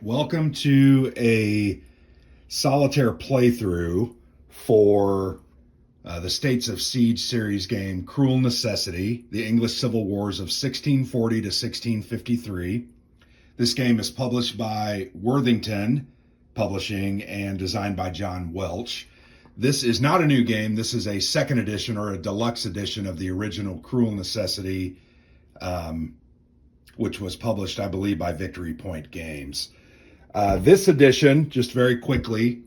welcome to a solitaire playthrough for the States of Siege series game, Cruel Necessity, the English Civil Wars of 1640 to 1653. This game is published by Worthington Publishing and designed by John Welch. This is not a new game. This is a second edition or a deluxe edition of the original Cruel Necessity, which was published, I believe, by Victory Point Games. This edition, just very quickly,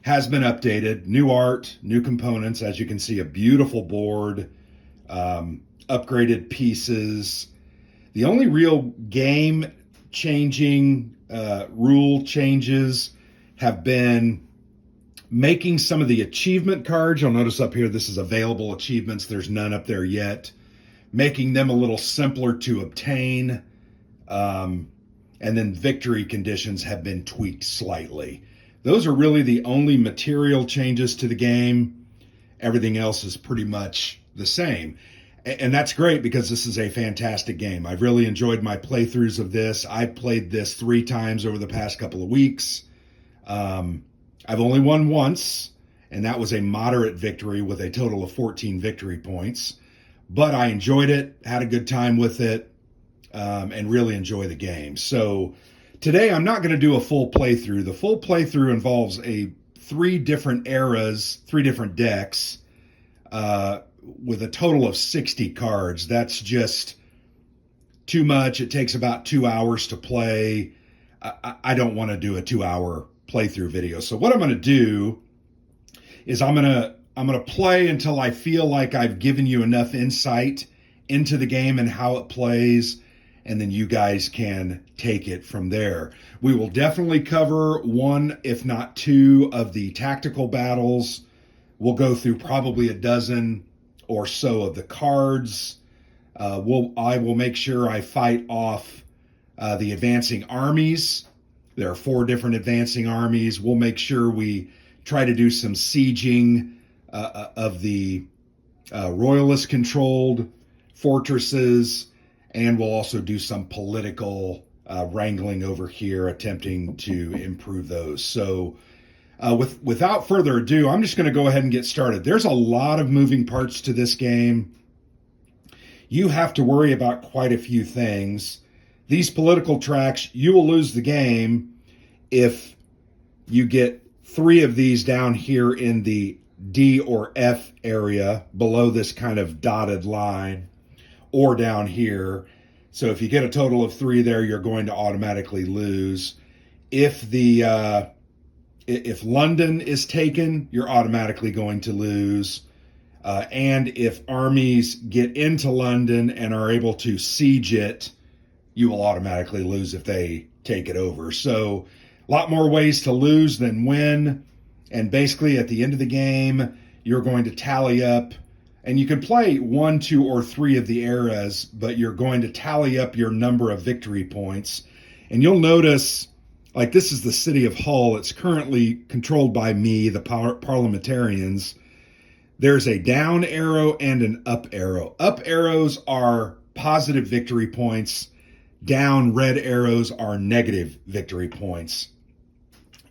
has been updated. New art, new components. As you can see, a beautiful board, upgraded pieces. The only real game-changing rule changes have been making some of the achievement cards. You'll notice up here, this is available achievements. There's none up there yet. Making them a little simpler to obtain. And then victory conditions have been tweaked slightly. Those are really the only material changes to the game. Everything else is pretty much the same. And that's great because this is a fantastic game. I've really enjoyed my playthroughs of this. I've played this 3 times over the past couple of weeks. I've only won once, and that was a moderate victory with a total of 14 victory points. But I enjoyed it, had a good time with it, and really enjoy the game. So today I'm not going to do a full playthrough. The full playthrough involves 3 different eras, 3 different decks, with a total of 60 cards. That's just too much. It takes about 2 hours to play. I don't want to do a 2-hour playthrough video. So what I'm going to do is I'm going to play until I feel like I've given you enough insight into the game and how it plays, and then you guys can take it from there. We will definitely cover 1, if not 2, of the tactical battles. We'll go through probably a dozen or so of the cards. I will make sure I fight off the advancing armies. There are 4 different advancing armies. We'll make sure we try to do some sieging of the royalist-controlled fortresses, and we'll also do some political wrangling over here, attempting to improve those. So without further ado, I'm just going to go ahead and get started. There's a lot of moving parts to this game. You have to worry about quite a few things. These political tracks, you will lose the game if you get 3 of these down here in the D or F area below this kind of dotted line, or down here. So if you get a total of 3 there, you're going to automatically lose. If London is taken, you're automatically going to lose. And if armies get into London and are able to siege it, you will automatically lose if they take it over. So a lot more ways to lose than win. And basically at the end of the game, you're going to tally up, and you can play 1, 2, or 3 of the eras, but you're going to tally up your number of victory points. And you'll notice, like, this is the city of Hull. It's currently controlled by me, the parliamentarians. There's a down arrow and an up arrow. Up arrows are positive victory points. Down red arrows are negative victory points.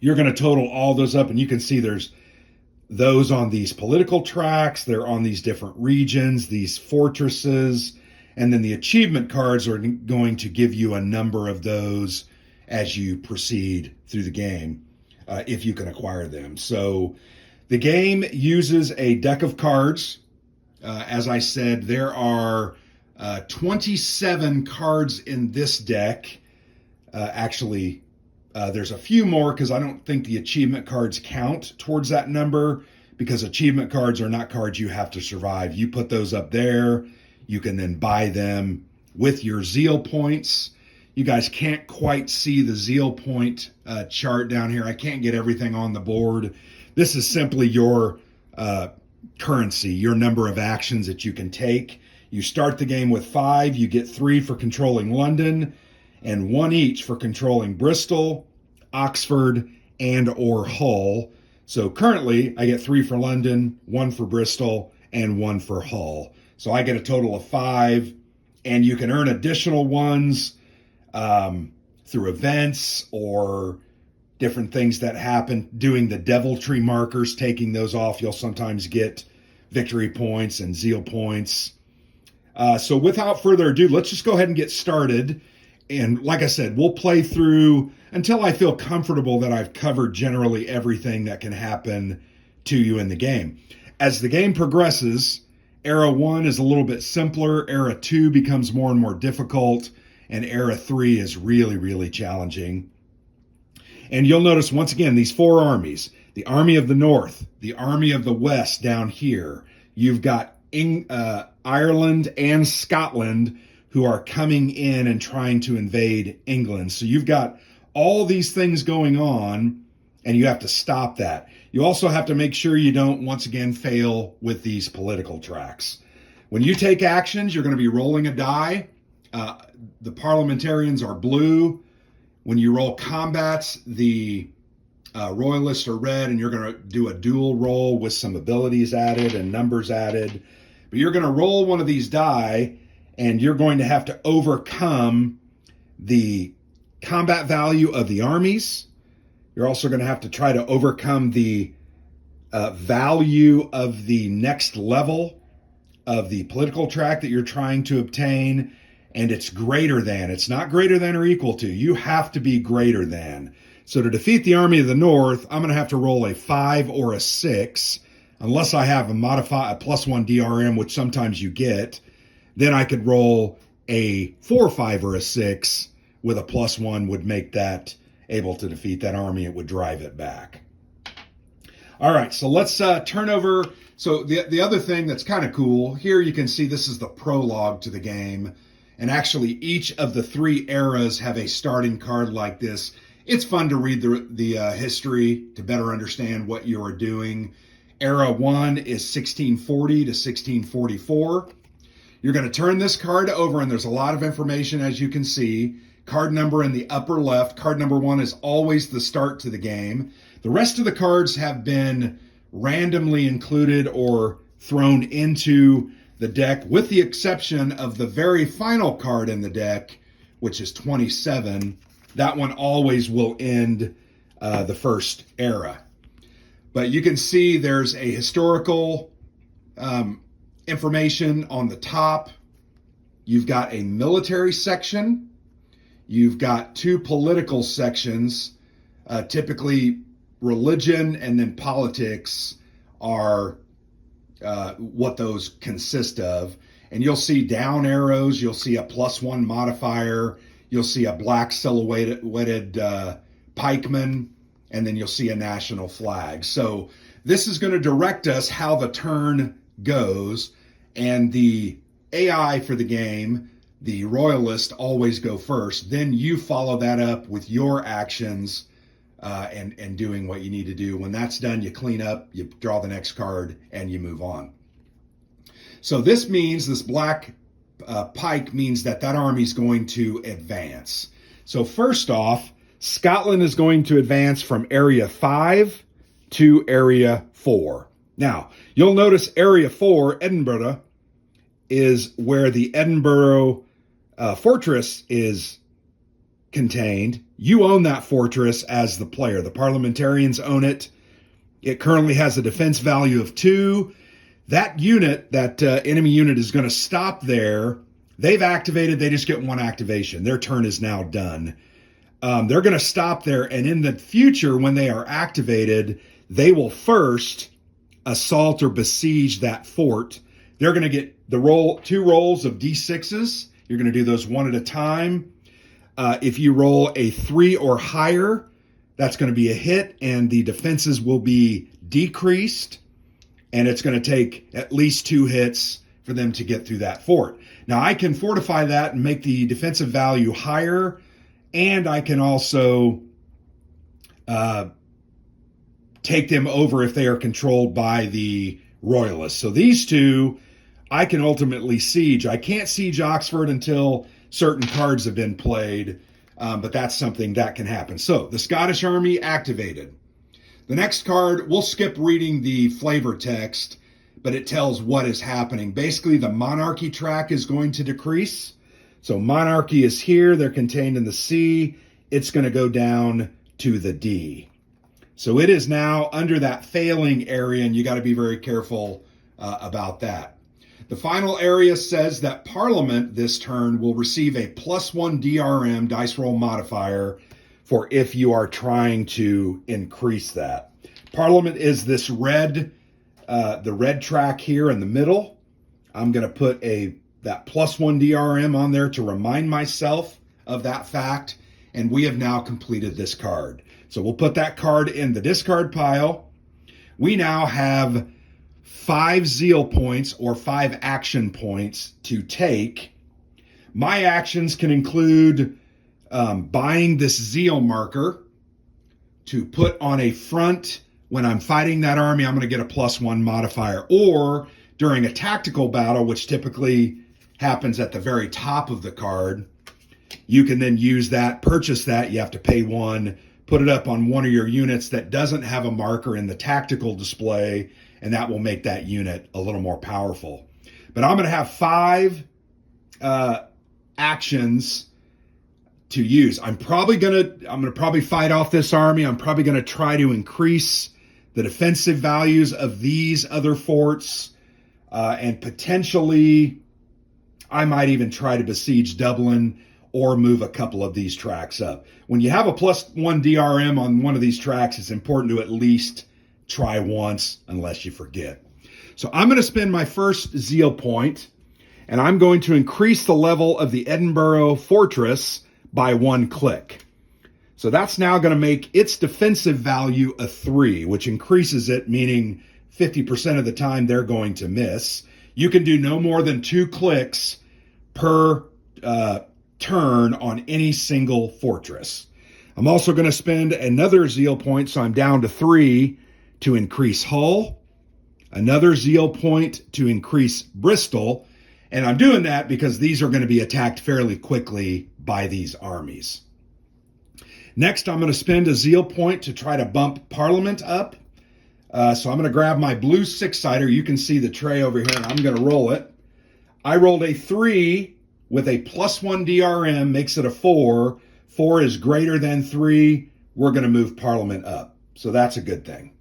You're going to total all those up, and you can see there's those on these political tracks. They're on these different regions, these fortresses, and then the achievement cards are going to give you a number of those as you proceed through the game, if you can acquire them. So the game uses a deck of cards. As I said, there are 27 cards in this deck. Actually, there's a few more because I don't think the achievement cards count towards that number, because achievement cards are not cards you have to survive. You put those up there. You can then buy them with your zeal points. You guys can't quite see the zeal point chart down here. I can't get everything on the board. This is simply your currency, your number of actions that you can take. You start the game with 5. You get 3 for controlling London, and 1 each for controlling Bristol, Oxford, and or Hull. So currently, I get 3 for London, 1 for Bristol, and 1 for Hull. So I get a total of 5, and you can earn additional ones through events or different things that happen. Doing the deviltry markers, taking those off, you'll sometimes get victory points and zeal points. So without further ado, let's just go ahead and get started. And like I said, we'll play through until I feel comfortable that I've covered generally everything that can happen to you in the game. As the game progresses, Era 1 is a little bit simpler, Era 2 becomes more and more difficult, and Era 3 is really, really challenging. And you'll notice, once again, these four armies. The Army of the North, the Army of the West down here. You've got Ireland and Scotland who are coming in and trying to invade England. So you've got all these things going on, and you have to stop that. You also have to make sure you don't, once again, fail with these political tracks. When you take actions, you're going to be rolling a die. The parliamentarians are blue. When you roll combats, the royalists are red, and you're going to do a dual roll with some abilities added and numbers added. But you're going to roll one of these die, and you're going to have to overcome the combat value of the armies. You're also going to have to try to overcome the value of the next level of the political track that you're trying to obtain. And it's greater than. It's not greater than or equal to. You have to be greater than. So to defeat the Army of the North, I'm going to have to roll a 5 or a 6, unless I have a +1 DRM, which sometimes you get. Then I could roll a 4, 5, or a 6 with a +1 would make that able to defeat that army. It would drive it back. All right, so let's turn over. So the other thing that's kind of cool, here you can see this is the prologue to the game. And actually, each of the 3 eras have a starting card like this. It's fun to read the history to better understand what you are doing. Era 1 is 1640 to 1644. You're going to turn this card over, and there's a lot of information, as you can see. Card number in the upper left. Card number 1 is always the start to the game. The rest of the cards have been randomly included or thrown into the deck, with the exception of the very final card in the deck, which is 27. That one always will end the first era. But you can see there's a historical information on the top. You've got a military section. You've got 2 political sections. Typically, religion and then politics are what those consist of. And you'll see down arrows. You'll see a +1 modifier. You'll see a black silhouetted pikeman. And then you'll see a national flag. So this is going to direct us how the turn goes. And the AI for the game, the royalists, always go first. Then you follow that up with your actions and doing what you need to do. When that's done, you clean up, you draw the next card, and you move on. So this means, this black pike means that army is going to advance. So first off, Scotland is going to advance from Area 5 to Area 4. Now, you'll notice Area 4, Edinburgh, is where the Edinburgh fortress is contained. You own that fortress as the player. The parliamentarians own it. It currently has a defense value of 2. That unit, that enemy unit, is going to stop there. They've activated. They just get 1 activation. Their turn is now done. They're going to stop there, and in the future, when they are activated, they will first assault or besiege that fort. They're going to get 2 rolls of D6s. You're going to do those one at a time. If you roll a 3 or higher, that's going to be a hit, and the defenses will be decreased, and it's going to take at least 2 hits for them to get through that fort. Now, I can fortify that and make the defensive value higher, and I can also take them over if they are controlled by the royalists. So these 2, I can ultimately siege. I can't siege Oxford until certain cards have been played, but that's something that can happen. So the Scottish army activated. The next card, we'll skip reading the flavor text, but it tells what is happening. Basically, the monarchy track is going to decrease. So monarchy is here. They're contained in the C. it's going to go down to the D. So it is now under that failing area, and you got to be very careful about that. The final area says that Parliament this turn will receive a +1 DRM dice roll modifier for if you are trying to increase that. Parliament is this red, the red track here in the middle. I'm going to put that +1 DRM on there to remind myself of that fact, and we have now completed this card. So we'll put that card in the discard pile. We now have 5 zeal points or 5 action points to take. My actions can include buying this zeal marker to put on a front. When I'm fighting that army, I'm going to get a +1 modifier. Or during a tactical battle, which typically happens at the very top of the card, you can then use that, purchase that. You have to pay 1, put it up on one of your units that doesn't have a marker in the tactical display, and that will make that unit a little more powerful. But I'm going to have 5 actions to use. I'm going to fight off this army. I'm probably going to try to increase the defensive values of these other forts, and potentially I might even try to besiege Dublin or move a couple of these tracks up. When you have a +1 DRM on one of these tracks, it's important to at least try once, unless you forget. So I'm going to spend my first zeal point, and I'm going to increase the level of the Edinburgh Fortress by 1 click. So that's now going to make its defensive value a 3, which increases it, meaning 50% of the time they're going to miss. You can do no more than 2 clicks per turn on any single fortress. I'm also going to spend another zeal point, so I'm down to 3, to increase Hull, another zeal point to increase Bristol, and I'm doing that because these are going to be attacked fairly quickly by these armies. Next, I'm going to spend a zeal point to try to bump Parliament up. So I'm going to grab my blue 6-sider. You can see the tray over here, and I'm going to roll it. I rolled a 3 with a +1 DRM, makes it a 4. 4 is greater than 3. We're going to move Parliament up. So that's a good thing.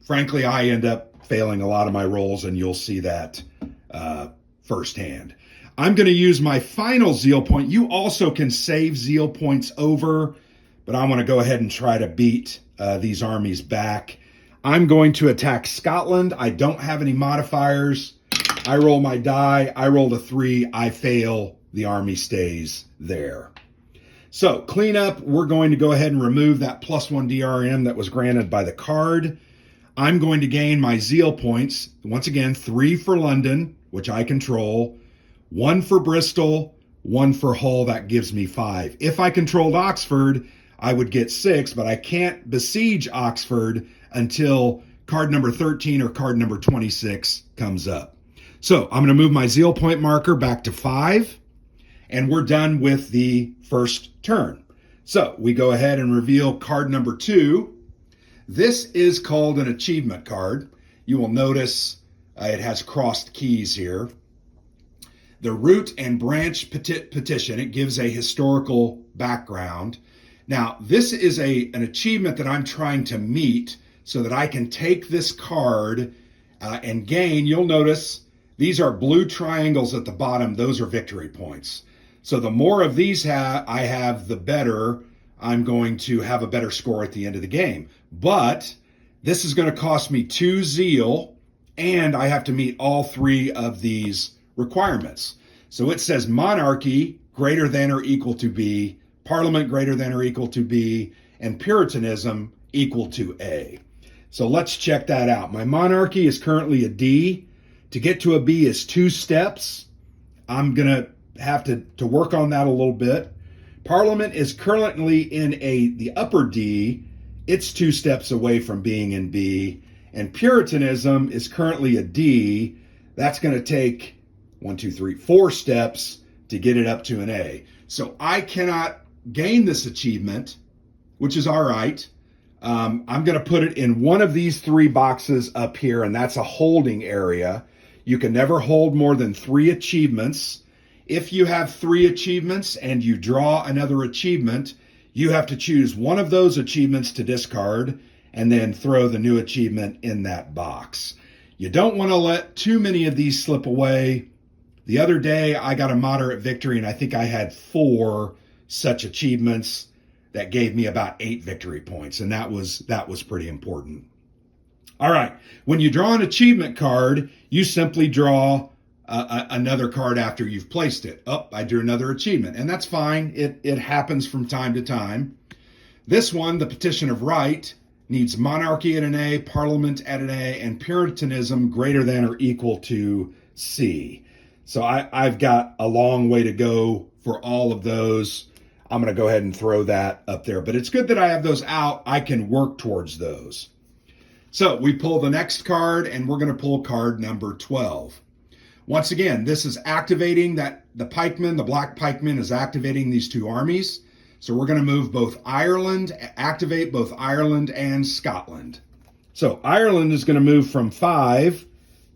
Frankly, I end up failing a lot of my rolls, and you'll see that firsthand. I'm going to use my final zeal point. You also can save zeal points over, but I want to go ahead and try to beat these armies back. I'm going to attack Scotland. I don't have any modifiers. I roll my die. I rolled a 3. I fail. The army stays there. So cleanup, we're going to go ahead and remove that +1 DRM that was granted by the card. I'm going to gain my zeal points. Once again, 3 for London, which I control, 1 for Bristol, 1 for Hull. That gives me 5. If I controlled Oxford, I would get 6, but I can't besiege Oxford until card number 13 or card number 26 comes up. So I'm going to move my zeal point marker back to 5, and we're done with the first turn. So we go ahead and reveal card number 2. This is called an achievement card. You will notice it has crossed keys here. The root and branch petition, it gives a historical background. Now, this is an achievement that I'm trying to meet so that I can take this card and gain. You'll notice these are blue triangles at the bottom. Those are victory points. So the more of these I have, the better. I'm going to have a better score at the end of the game. But this is going to cost me 2 zeal, and I have to meet all 3 of these requirements. So it says monarchy greater than or equal to B, Parliament greater than or equal to B, and Puritanism equal to A. So let's check that out. My monarchy is currently a D. To get to a B is 2 steps. I'm going to have to work on that a little bit. Parliament is currently in the upper D. It's 2 steps away from being in B. And Puritanism is currently a D. That's going to take 4 steps to get it up to an A. So I cannot gain this achievement, which is all right. I'm going to put it in one of these 3 boxes up here, and that's a holding area. You can never hold more than 3 achievements. if you have 3 achievements and you draw another achievement, you have to choose one of those achievements to discard and then throw the new achievement in that box. You don't want to let too many of these slip away. The other day, I got a moderate victory, and I think I had 4 such achievements that gave me about 8 victory points, and that was pretty important. All right, when you draw an achievement card, you simply draw another card after you've placed it. Oh, I drew another achievement, and that's fine. It happens from time to time. This one, the Petition of Right, needs monarchy at an A, parliament at an A, and Puritanism greater than or equal to C. So I've got a long way to go for all of those. I'm going to go ahead and throw that up there. But it's good that I have those out. I can work towards those. So we pull the next card, and we're going to pull card number 12. Once again, this is activating that the pikeman, the black pikeman, is activating these 2 armies. So we're going to move both Ireland, activate both Ireland and Scotland. So Ireland is going to move from 5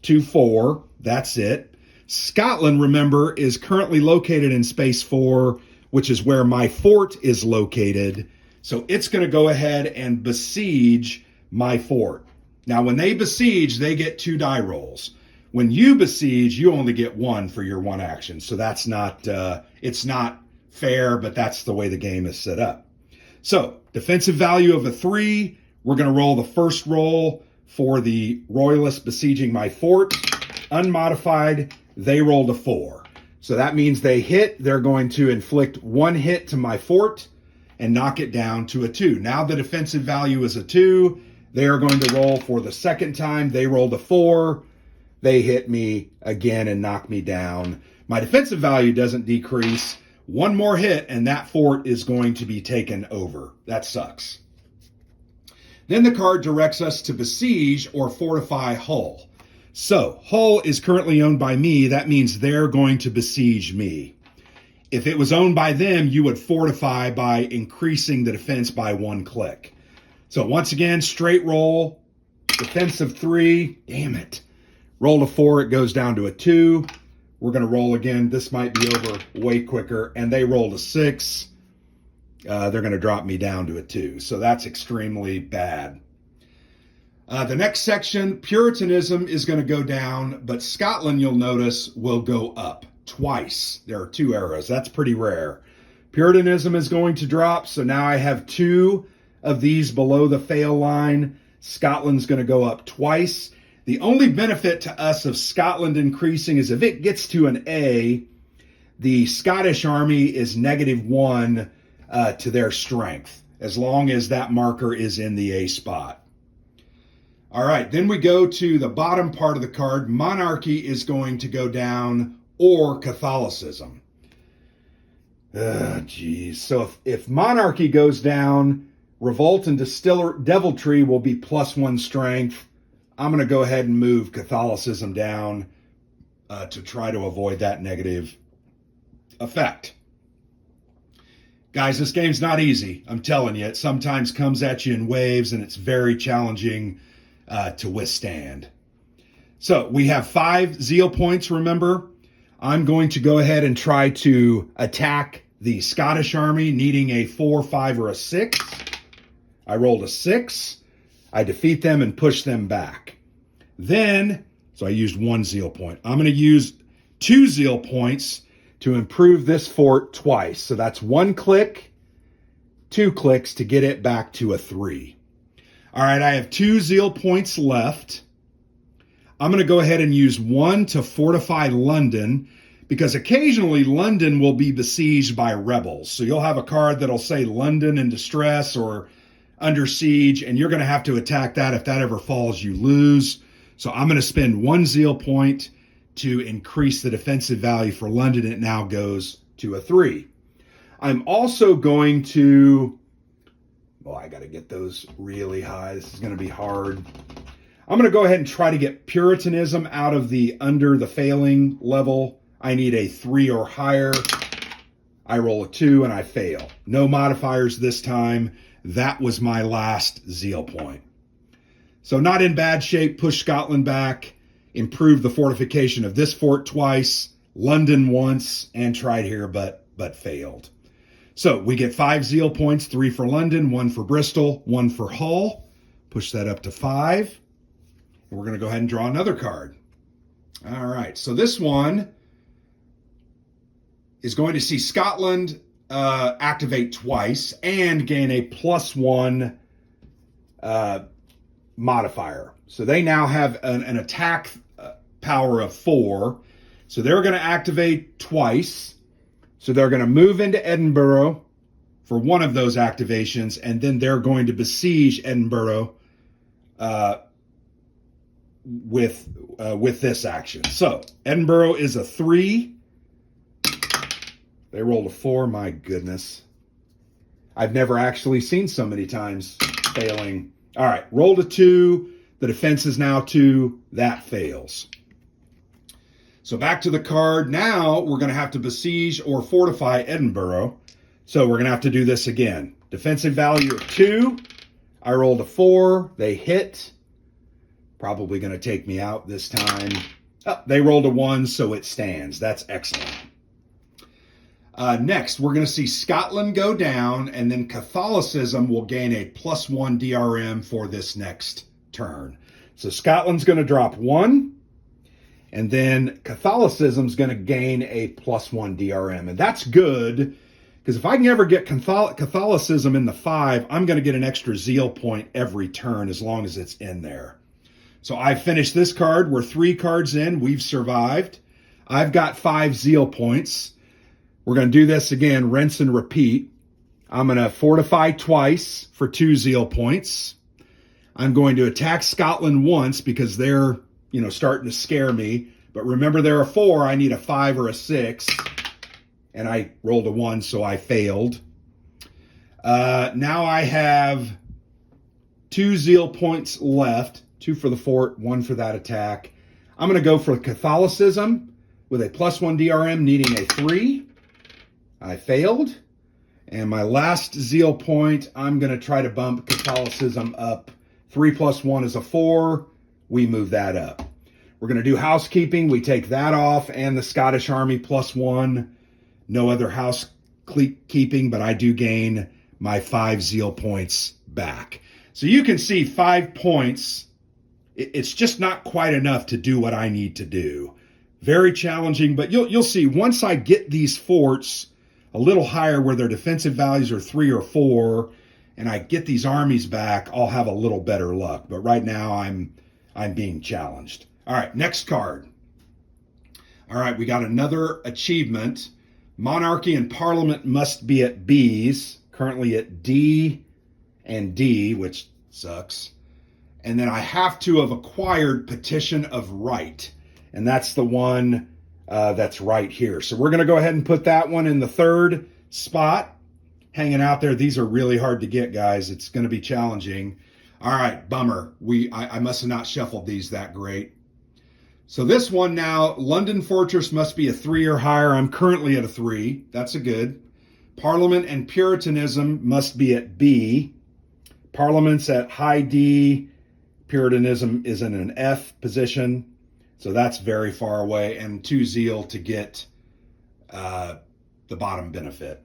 to 4. That's it. Scotland, remember, is currently located in space 4, which is where my fort is located. So it's going to go ahead and besiege my fort. Now, when they besiege, they get 2 die rolls. When you besiege, you only get 1 for your 1 action. So that's not, it's not fair, but that's the way the game is set up. So defensive value of a 3. We're going to roll the first roll for the Royalists besieging my fort. Unmodified, they rolled a 4. So that means they hit. They're going to inflict 1 hit to my fort and knock it down to a 2. Now the defensive value is a 2. They are going to roll for the second time. They rolled a 4. They hit me again and knock me down. My defensive value doesn't decrease. 1 more hit and that fort is going to be taken over. That sucks. Then the card directs us to besiege or fortify Hull. So Hull is currently owned by me. That means they're going to besiege me. If it was owned by them, you would fortify by increasing the defense by 1 click. So once again, straight roll, defensive 3. Damn it. Roll a 4, it goes down to a 2. We're going to roll again. This might be over way quicker. And they rolled a 6. They're going to drop me down to a 2. So that's extremely bad. The next section, Puritanism is going to go down, but Scotland, you'll notice, will go up twice. There are 2 arrows. That's pretty rare. Puritanism is going to drop, so now I have 2 of these below the fail line. Scotland's going to go up twice. The only benefit to us of Scotland increasing is if it gets to an A, the Scottish army is -1 to their strength, as long as that marker is in the A spot. All right, then we go to the bottom part of the card. Monarchy is going to go down, or Catholicism. Geez. So if monarchy goes down, revolt and deviltry will be +1 strength. I'm going to go ahead and move Catholicism down to try to avoid that negative effect. Guys, this game's not easy. I'm telling you, it sometimes comes at you in waves, and it's very challenging to withstand. So we have 5 zeal points, remember. I'm going to go ahead and try to attack the Scottish army, needing a 4, 5, or a 6. I rolled a 6. I defeat them and push them back. Then, so I used 1 zeal point. I'm going to use 2 zeal points to improve this fort twice. So that's 1 click, 2 clicks to get it back to a 3. All right, I have 2 zeal points left. I'm going to go ahead and use 1 to fortify London, because occasionally London will be besieged by rebels. So you'll have a card that'll say London in distress or under siege, and you're going to have to attack that. If that ever falls, you lose. So I'm going to spend 1 zeal point to increase the defensive value for London. It now goes to a 3. I'm also going to, I got to get those really high. This is going to be hard. I'm going to go ahead and try to get Puritanism out of the under the failing level. I need a 3 or higher. I roll a 2 and I fail. No modifiers this time. That was my last zeal point. So not in bad shape. Push Scotland back. Improve the fortification of this fort twice. London once and tried here, but failed. So we get 5 zeal points, 3 for London, 1 for Bristol, 1 for Hull. Push that up to 5. And we're going to go ahead and draw another card. All right, so this one is going to see Scotland activate twice and gain a +1 modifier. So they now have an attack power of 4. So they're going to activate twice. So they're going to move into Edinburgh for one of those activations, and then they're going to besiege Edinburgh with this action. So Edinburgh is a 3. They rolled a 4. My goodness. I've never actually seen so many times failing. All right, rolled a 2. The defense is now 2. That fails. So back to the card. Now we're going to have to besiege or fortify Edinburgh. So we're going to have to do this again. Defensive value of 2. I rolled a 4. They hit. Probably going to take me out this time. Oh, they rolled a 1, so it stands. That's excellent. Next, we're going to see Scotland go down, and then Catholicism will gain a +1 DRM for this next turn. So Scotland's going to drop 1. And then Catholicism's going to gain a +1 DRM. And that's good, because if I can ever get Catholicism in the 5, I'm going to get an extra zeal point every turn as long as it's in there. So I finished this card. We're 3 cards in. We've survived. I've got 5 zeal points. We're going to do this again, rinse and repeat. I'm going to fortify twice for 2 zeal points. I'm going to attack Scotland once because they're starting to scare me. But remember, there are 4. I need a 5 or a 6. And I rolled a 1, so I failed. Now I have 2 zeal points left. 2 for the fort, 1 for that attack. I'm going to go for Catholicism with a +1 DRM, needing a 3. I failed. And my last zeal point, I'm going to try to bump Catholicism up. 3 + 1 is a 4. We move that up. We're going to do housekeeping. We take that off and the Scottish Army +1. No other housekeeping, but I do gain my 5 zeal points back. So you can see 5 points. It's just not quite enough to do what I need to do. Very challenging, but you'll see once I get these forts a little higher where their defensive values are 3 or 4, and I get these armies back, I'll have a little better luck. But right now I'm being challenged. All right, next card. All right, we got another achievement. Monarchy and Parliament must be at B's, currently at D and D, which sucks. And then I have to have acquired Petition of Right. And that's the one that's right here. So we're going to go ahead and put that one in the 3rd spot. Hanging out there. These are really hard to get, guys. It's going to be challenging. All right, bummer. I must have not shuffled these that great. So this one now, London Fortress must be a 3 or higher. I'm currently at a 3. That's a good. Parliament and Puritanism must be at B. Parliament's at high D. Puritanism is in an F position. So that's very far away. And 2 zeal to get the bottom benefit.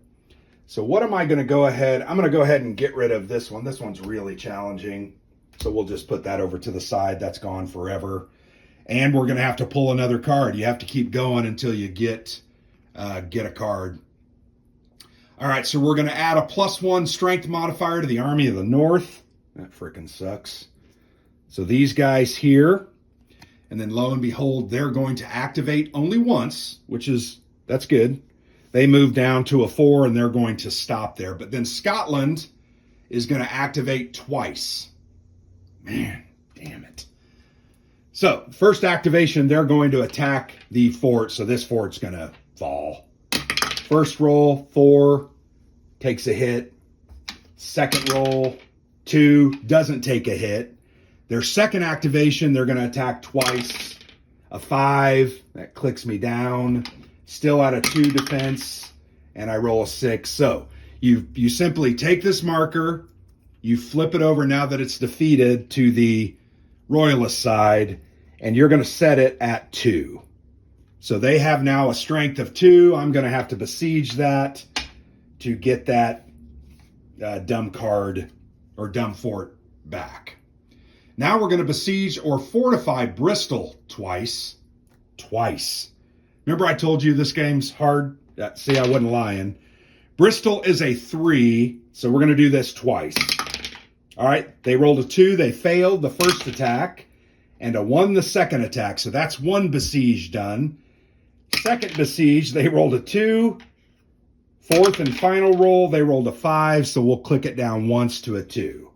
So what am I going to go ahead? I'm going to go ahead and get rid of this one. This one's really challenging. So we'll just put that over to the side. That's gone forever. And we're going to have to pull another card. You have to keep going until you get a card. All right, so we're going to add a +1 strength modifier to the Army of the North. That freaking sucks. So these guys here, and then lo and behold, they're going to activate only once, that's good. They move down to a 4, and they're going to stop there. But then Scotland is going to activate twice. Man, damn it. So, first activation, they're going to attack the fort, so this fort's going to fall. First roll, 4, takes a hit. Second roll, 2, doesn't take a hit. Their second activation, they're going to attack twice. A 5, that clicks me down. Still at a 2 defense, and I roll a 6. So, you simply take this marker, you flip it over now that it's defeated to the Royalist side, and you're going to set it at 2. So they have now a strength of 2. I'm going to have to besiege that to get that dumb card or dumb fort back. Now we're going to besiege or fortify Bristol twice. Remember I told you this game's hard? See, I wasn't lying. Bristol is a 3, so we're going to do this twice. All right, they rolled a 2. They failed the first attack, and a 1 the second attack. So that's 1 besiege done. Second besiege, they rolled a 2. Fourth and final roll, they rolled a 5, so we'll click it down once to a 2.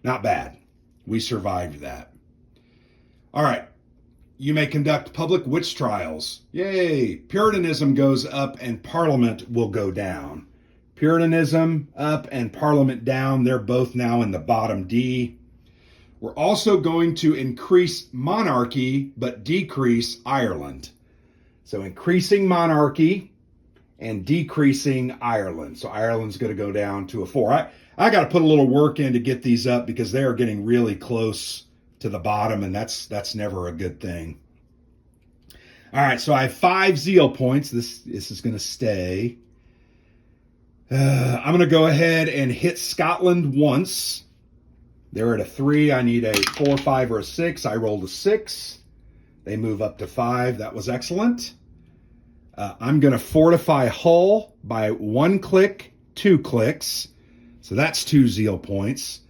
Not bad. We survived that. All right. You may conduct public witch trials. Yay! Puritanism goes up and Parliament will go down. Puritanism up and Parliament down. They're both now in the bottom D. We're also going to increase monarchy but decrease Ireland. So increasing monarchy and decreasing Ireland. So Ireland's going to go down to a 4. I got to put a little work in to get these up because they are getting really close to the bottom, and that's never a good thing. All right, so I have 5 zeal points. This is going to stay. I'm going to go ahead and hit Scotland once. They're at a 3. I need a 4, 5, or a 6. I rolled a 6. They move up to 5. That was excellent. I'm going to fortify Hull by 1 click, 2 clicks. So that's 2 zeal points.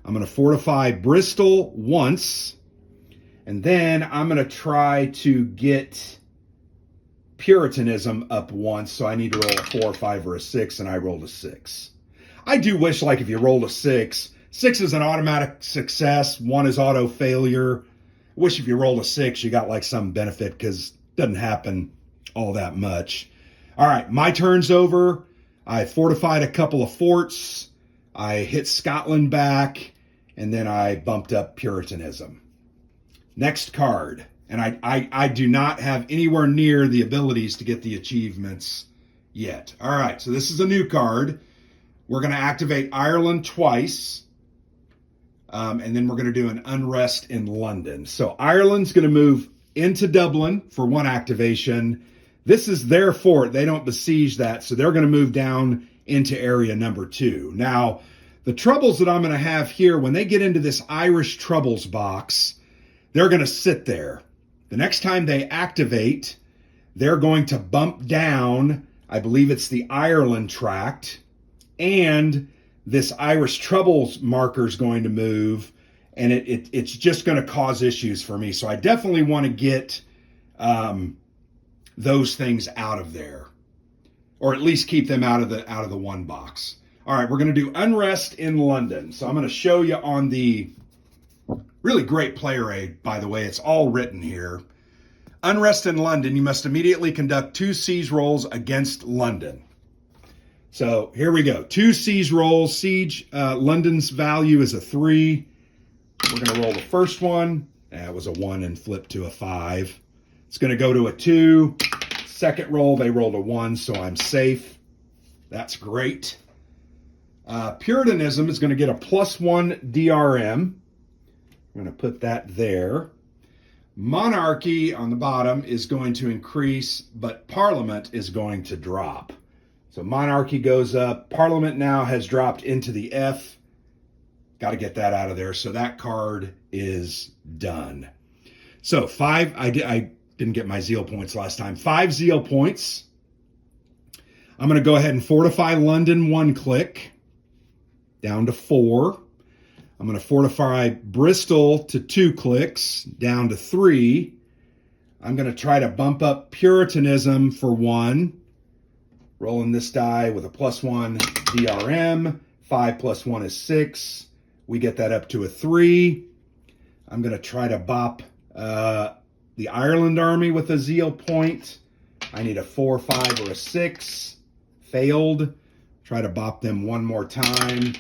I'm going to fortify Bristol once. And then I'm going to try to get Puritanism up once. So I need to roll a 4, 5, or a 6, and I rolled a 6. I do wish, like, if you rolled a 6, 6 is an automatic success. 1 is auto failure. I wish if you rolled a 6, you got, like, some benefit because it doesn't happen all that much. All right, my turn's over. I fortified a couple of forts. I hit Scotland back. And then I bumped up Puritanism. Next card. And I do not have anywhere near the abilities to get the achievements yet. All right, so this is a new card. We're going to activate Ireland twice. And then we're going to do an unrest in London. So Ireland's going to move into Dublin for 1 activation. This is their fort. They don't besiege that. So they're going to move down into area number 2. Now, the troubles that I'm going to have here, when they get into this Irish troubles box, they're going to sit there. The next time they activate, they're going to bump down, I believe it's the Ireland tract, and this Irish troubles marker is going to move, and it's just going to cause issues for me. So I definitely want to get those things out of there, or at least keep them out of the 1 box. All right, we're going to do Unrest in London. So I'm going to show you on the really great player aid, by the way. It's all written here. Unrest in London, you must immediately conduct 2 siege rolls against London. So here we go. 2 siege rolls. Siege, London's value is a 3. We're going to roll the first one. That was a 1 and flip to a 5. It's going to go to a 2. Second roll, they rolled a 1, so I'm safe. That's great. Puritanism is going to get a +1 DRM. I'm going to put that there. Monarchy on the bottom is going to increase, but Parliament is going to drop. So monarchy goes up. Parliament now has dropped into the F. Got to get that out of there. So that card is done. So 5, I didn't get my zeal points last time. 5 zeal points. I'm going to go ahead and fortify London 1 click. Down to 4. I'm going to fortify Bristol to 2 clicks, down to 3. I'm going to try to bump up Puritanism for 1. Rolling this die with a +1 DRM. 5 + 1 is 6. We get that up to a 3. I'm going to try to bop the Ireland army with a zeal point. I need a 4, 5, or a 6. Failed. Try to bop them one more time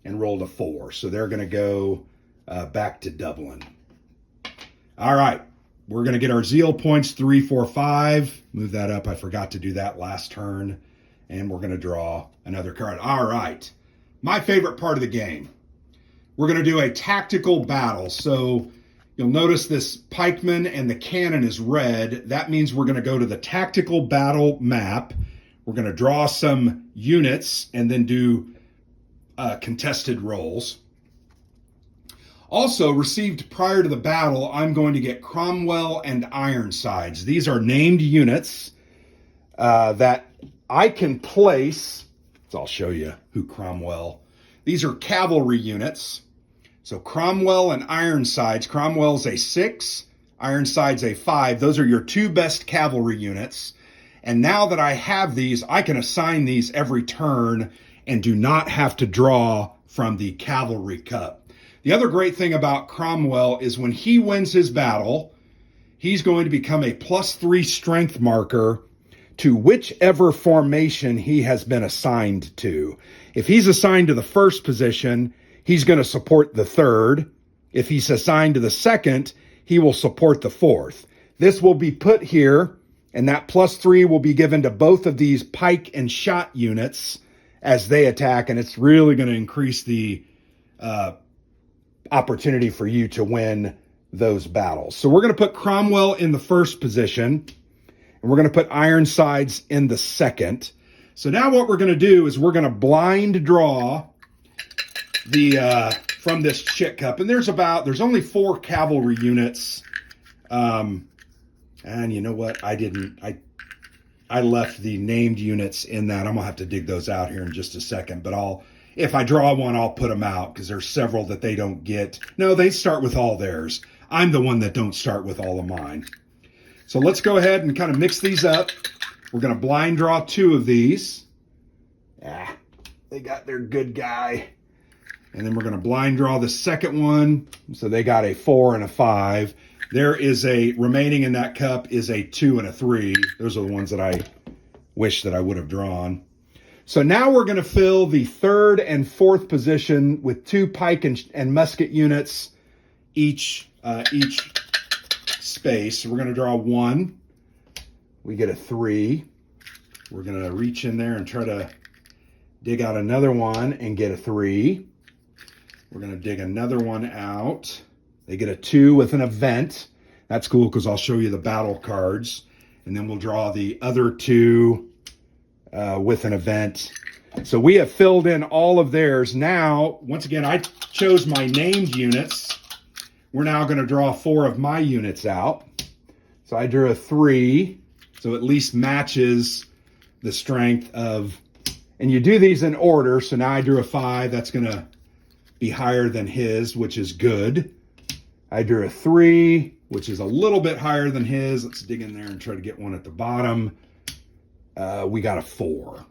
and rolled a 4. So they're going to go back to Dublin. All right. We're going to get our zeal points, 3, 4, 5. Move that up. I forgot to do that last turn. And we're going to draw another card. All right. My favorite part of the game. We're going to do a tactical battle. So You'll notice this pikeman and the cannon is red. That means we're going to go to the tactical battle map. We're going to draw some units and then do contested rolls. Also, received prior to the battle, I'm going to get Cromwell and Ironsides. These are named units that I can place. So I'll show you who Cromwell. These are cavalry units. So Cromwell and Ironsides. Cromwell's a 6, Ironsides a 5. Those are your two best cavalry units. And now that I have these, I can assign these every turn and do not have to draw from the Cavalry Cup. The other great thing about Cromwell is when he wins his battle, he's going to become a +3 strength marker to whichever formation he has been assigned to. If he's assigned to the first position, he's going to support the third. If he's assigned to the second, he will support the fourth. This will be put here, and that +3 will be given to both of these pike and shot units as they attack, and it's really going to increase the opportunity for you to win those battles. So we're going to put Cromwell in the first position, and we're going to put Ironsides in the second. So now what we're going to do is we're going to blind draw the from this Chick Cup, and there's only 4 cavalry units. And you know what? I left the named units in that. I'm gonna have to dig those out here in just a second, but if I draw one, I'll put them out because there's several that they don't get. No, they start with all theirs. I'm the one that don't start with all of mine. So let's go ahead and kind of mix these up. We're gonna blind draw 2 of these. They got their good guy. And then we're going to blind draw the second one. So they got a 4 and a 5. There is remaining in that cup is a 2 and a 3. Those are the ones that I wish that I would have drawn. So now we're going to fill the 3rd and 4th position with 2 pike and musket units each space. So we're going to draw 1. We get a 3. We're going to reach in there and try to dig out another one and get a 3. We're going to dig another one out. They get a 2 with an event. That's cool because I'll show you the battle cards. And then we'll draw the other 2 with an event. So we have filled in all of theirs. Now, once again, I chose my named units. We're now going to draw 4 of my units out. So I drew a 3. So at least matches the strength of... And you do these in order. So now I drew a 5. That's going to be higher than his, which is good. I drew a 3, which is a little bit higher than his. Let's dig in there and try to get one at the bottom. We got a 4.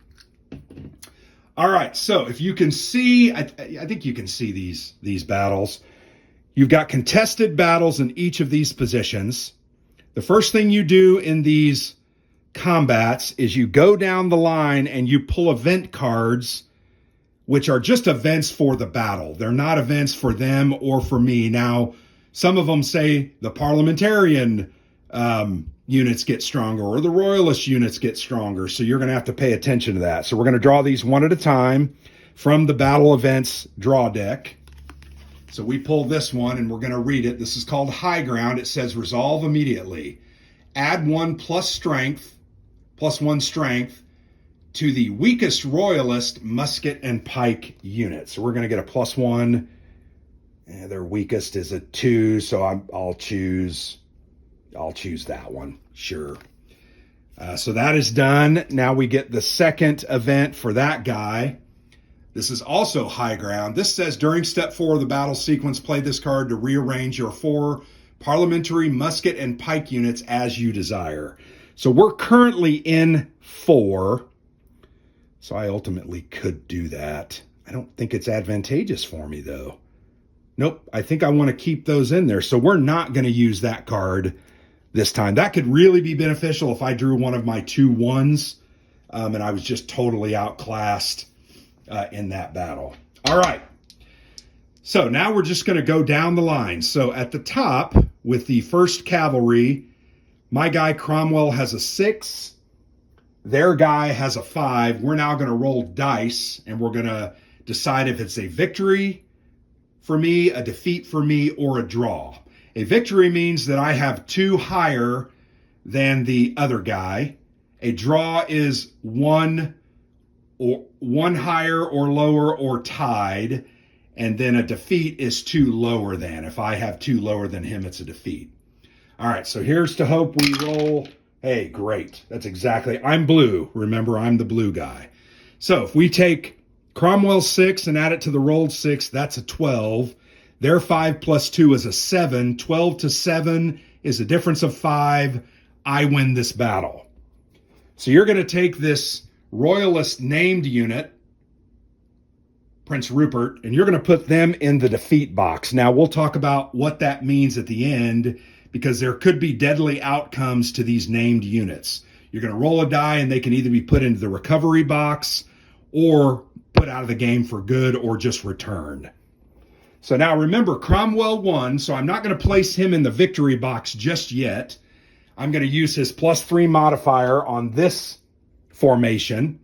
All right, so if you can see, I think you can see these battles. You've got contested battles in each of these positions. The first thing you do in these combats is you go down the line and you pull event cards, which are just events for the battle. They're not events for them or for me. Now, some of them say the parliamentarian units get stronger or the royalist units get stronger. So you're going to have to pay attention to that. So we're going to draw these one at a time from the battle events draw deck. So we pull this one and we're going to read it. This is called High Ground. It says resolve immediately. Add 1 plus strength, +1 strength to the weakest royalist musket and pike unit. So we're going to get a +1. And their weakest is a 2, so I'll choose that one. Sure. So that is done. Now we get the second event for that guy. This is also High Ground. This says during step 4 of the battle sequence, play this card to rearrange your 4 parliamentary musket and pike units as you desire. So we're currently in 4. So I ultimately could do that. I don't think it's advantageous for me though. Nope, I think I want to keep those in there. So we're not going to use that card this time. That could really be beneficial if I drew one of my 2 1s and I was just totally outclassed in that battle. All right. So now we're just going to go down the line. So at the top with the 1st Cavalry, my guy Cromwell has a 6. Their guy has a 5. We're now going to roll dice, and we're going to decide if it's a victory for me, a defeat for me, or a draw. A victory means that I have 2 higher than the other guy. A draw is one higher or lower or tied. And then a defeat is 2 lower than. If I have 2 lower than him, it's a defeat. All right, so here's to hope we roll. Hey, great. That's exactly, I'm blue. Remember, I'm the blue guy. So if we take Cromwell's 6 and add it to the rolled 6, that's a 12. Their 5 plus 2 is a 7. 12 to 7 is a difference of 5. I win this battle. So you're going to take this royalist named unit, Prince Rupert, and you're going to put them in the defeat box. Now, we'll talk about what that means at the end, because there could be deadly outcomes to these named units. You're going to roll a die, and they can either be put into the recovery box or put out of the game for good or just returned. So now remember, Cromwell won, so I'm not going to place him in the victory box just yet. I'm going to use his +3 modifier on this formation.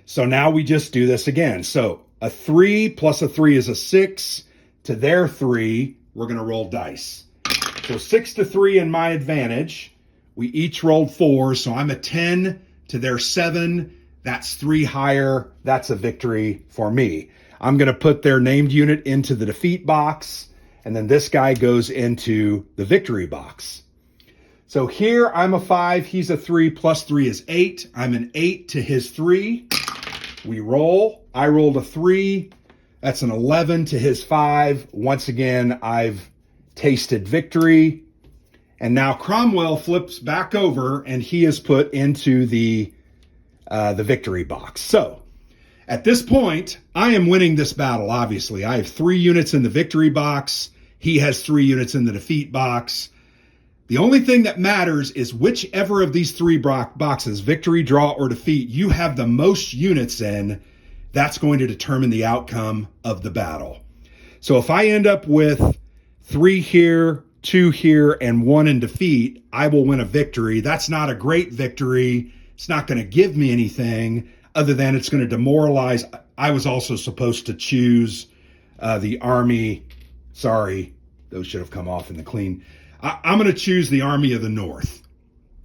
So now we just do this again. So a 3 plus a 3 is a 6. To their 3, we're going to roll dice. So 6 to 3 in my advantage. We each rolled 4, so I'm a 10 to their 7. That's 3 higher. That's a victory for me. I'm going to put their named unit into the defeat box, and then this guy goes into the victory box. So here I'm a 5, he's a 3, +3 is 8. I'm an 8 to his 3. We roll. I rolled a 3. That's an 11 to his 5. Once again, I've tasted victory. And now Cromwell flips back over, and he is put into the victory box. So at this point, I am winning this battle, obviously. I have 3 units in the victory box. He has 3 units in the defeat box. The only thing that matters is whichever of these 3 boxes, victory, draw, or defeat, you have the most units in, that's going to determine the outcome of the battle. So if I end up with 3 here, 2 here, and 1 in defeat, I will win a victory. That's not a great victory. It's not going to give me anything other than it's going to demoralize. I was also supposed to choose the army. Sorry, those should have come off in the clean. I'm going to choose the Army of the North.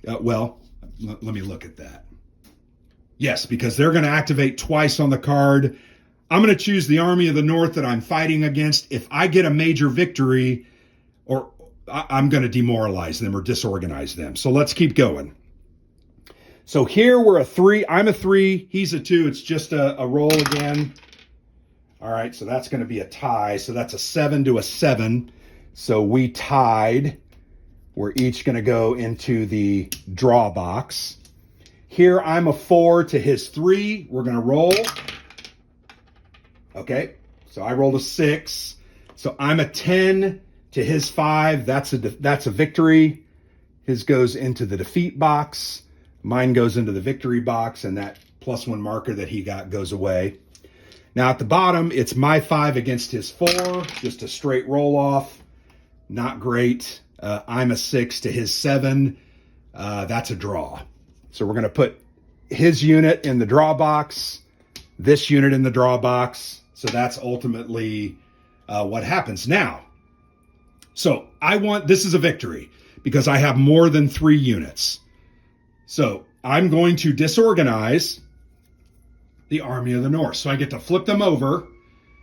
Well, let me look at that. Yes, because they're going to activate twice on the card. I'm going to choose the Army of the North that I'm fighting against. If I get a major victory, or I'm going to demoralize them or disorganize them. So let's keep going. So here we're a 3. I'm a 3. He's a 2. It's just a roll again. All right, so that's going to be a tie. So that's a 7 to a 7. So we tied. We're each going to go into the draw box. Here I'm a 4 to his 3. We're going to roll. Okay, so I rolled a 6. So I'm a 10 to his 5. That's a victory. His goes into the defeat box. Mine goes into the victory box, and that +1 marker that he got goes away. Now at the bottom, it's my 5 against his 4. Just a straight roll off. Not great. I'm a 6 to his 7. That's a draw. So we're going to put his unit in the draw box, this unit in the draw box. So that's ultimately what happens. Now, so this is a victory because I have more than 3 units. So I'm going to disorganize the Army of the North. So I get to flip them over,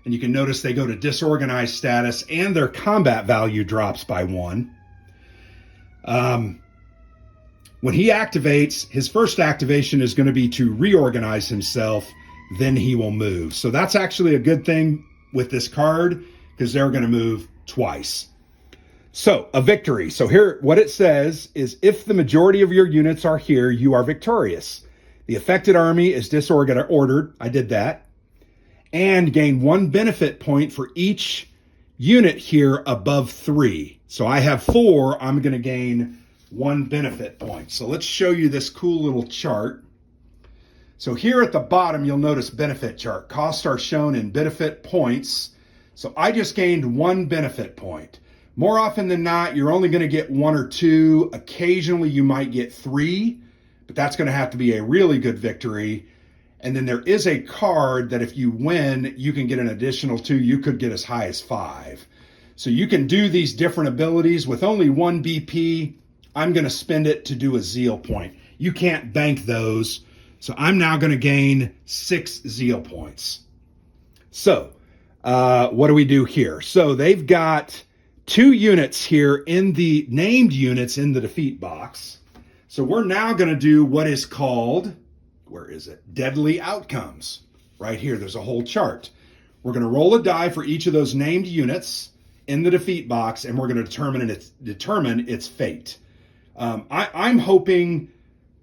and you can notice they go to disorganized status, and their combat value drops by 1. When he activates, his first activation is going to be to reorganize himself, then he will move. So that's actually a good thing with this card, because they're going to move twice. So a victory. So here, what it says is if the majority of your units are here, you are victorious. The affected army is disordered. I did that. And gain 1 benefit point for each unit here above 3. So I have 4. I'm going to gain 1 benefit point. So let's show you this cool little chart. So here at the bottom, you'll notice benefit chart. Costs are shown in benefit points. So I just gained 1 benefit point. More often than not, you're only going to get 1 or 2. Occasionally, you might get 3, but that's going to have to be a really good victory. And then there is a card that if you win, you can get an additional 2. You could get as high as 5. So you can do these different abilities with only 1 BP. I'm going to spend it to do a zeal point. You can't bank those. So I'm now going to gain 6 zeal points. So what do we do here? So they've got 2 units here in the named units in the defeat box. So we're now going to do what is called, where is it? Deadly outcomes. Right here, there's a whole chart. We're going to roll a die for each of those named units in the defeat box, and we're going to determine its fate. I'm hoping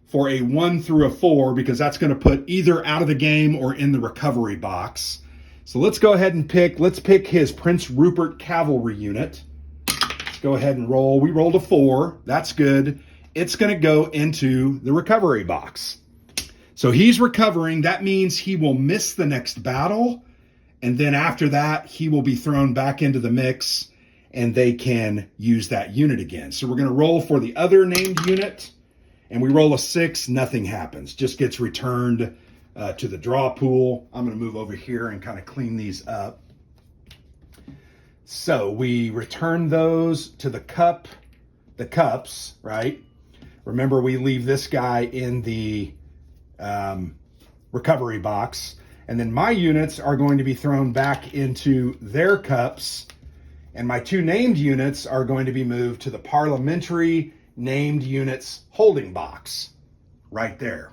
for a 1 through a 4 because that's going to put either out of the game or in the recovery box. So let's go ahead and let's pick his Prince Rupert cavalry unit. Let's go ahead and roll. We rolled a 4. That's good. It's going to go into the recovery box. So he's recovering. That means he will miss the next battle. And then after that, he will be thrown back into the mix and they can use that unit again. So we're going to roll for the other named unit. And we roll a 6. Nothing happens. Just gets returned to the draw pool. I'm going to move over here and kind of clean these up. So we return those to the cups, right? Remember, we leave this guy in the recovery box. And then my units are going to be thrown back into their cups. And my 2 named units are going to be moved to the parliamentary named units holding box right there.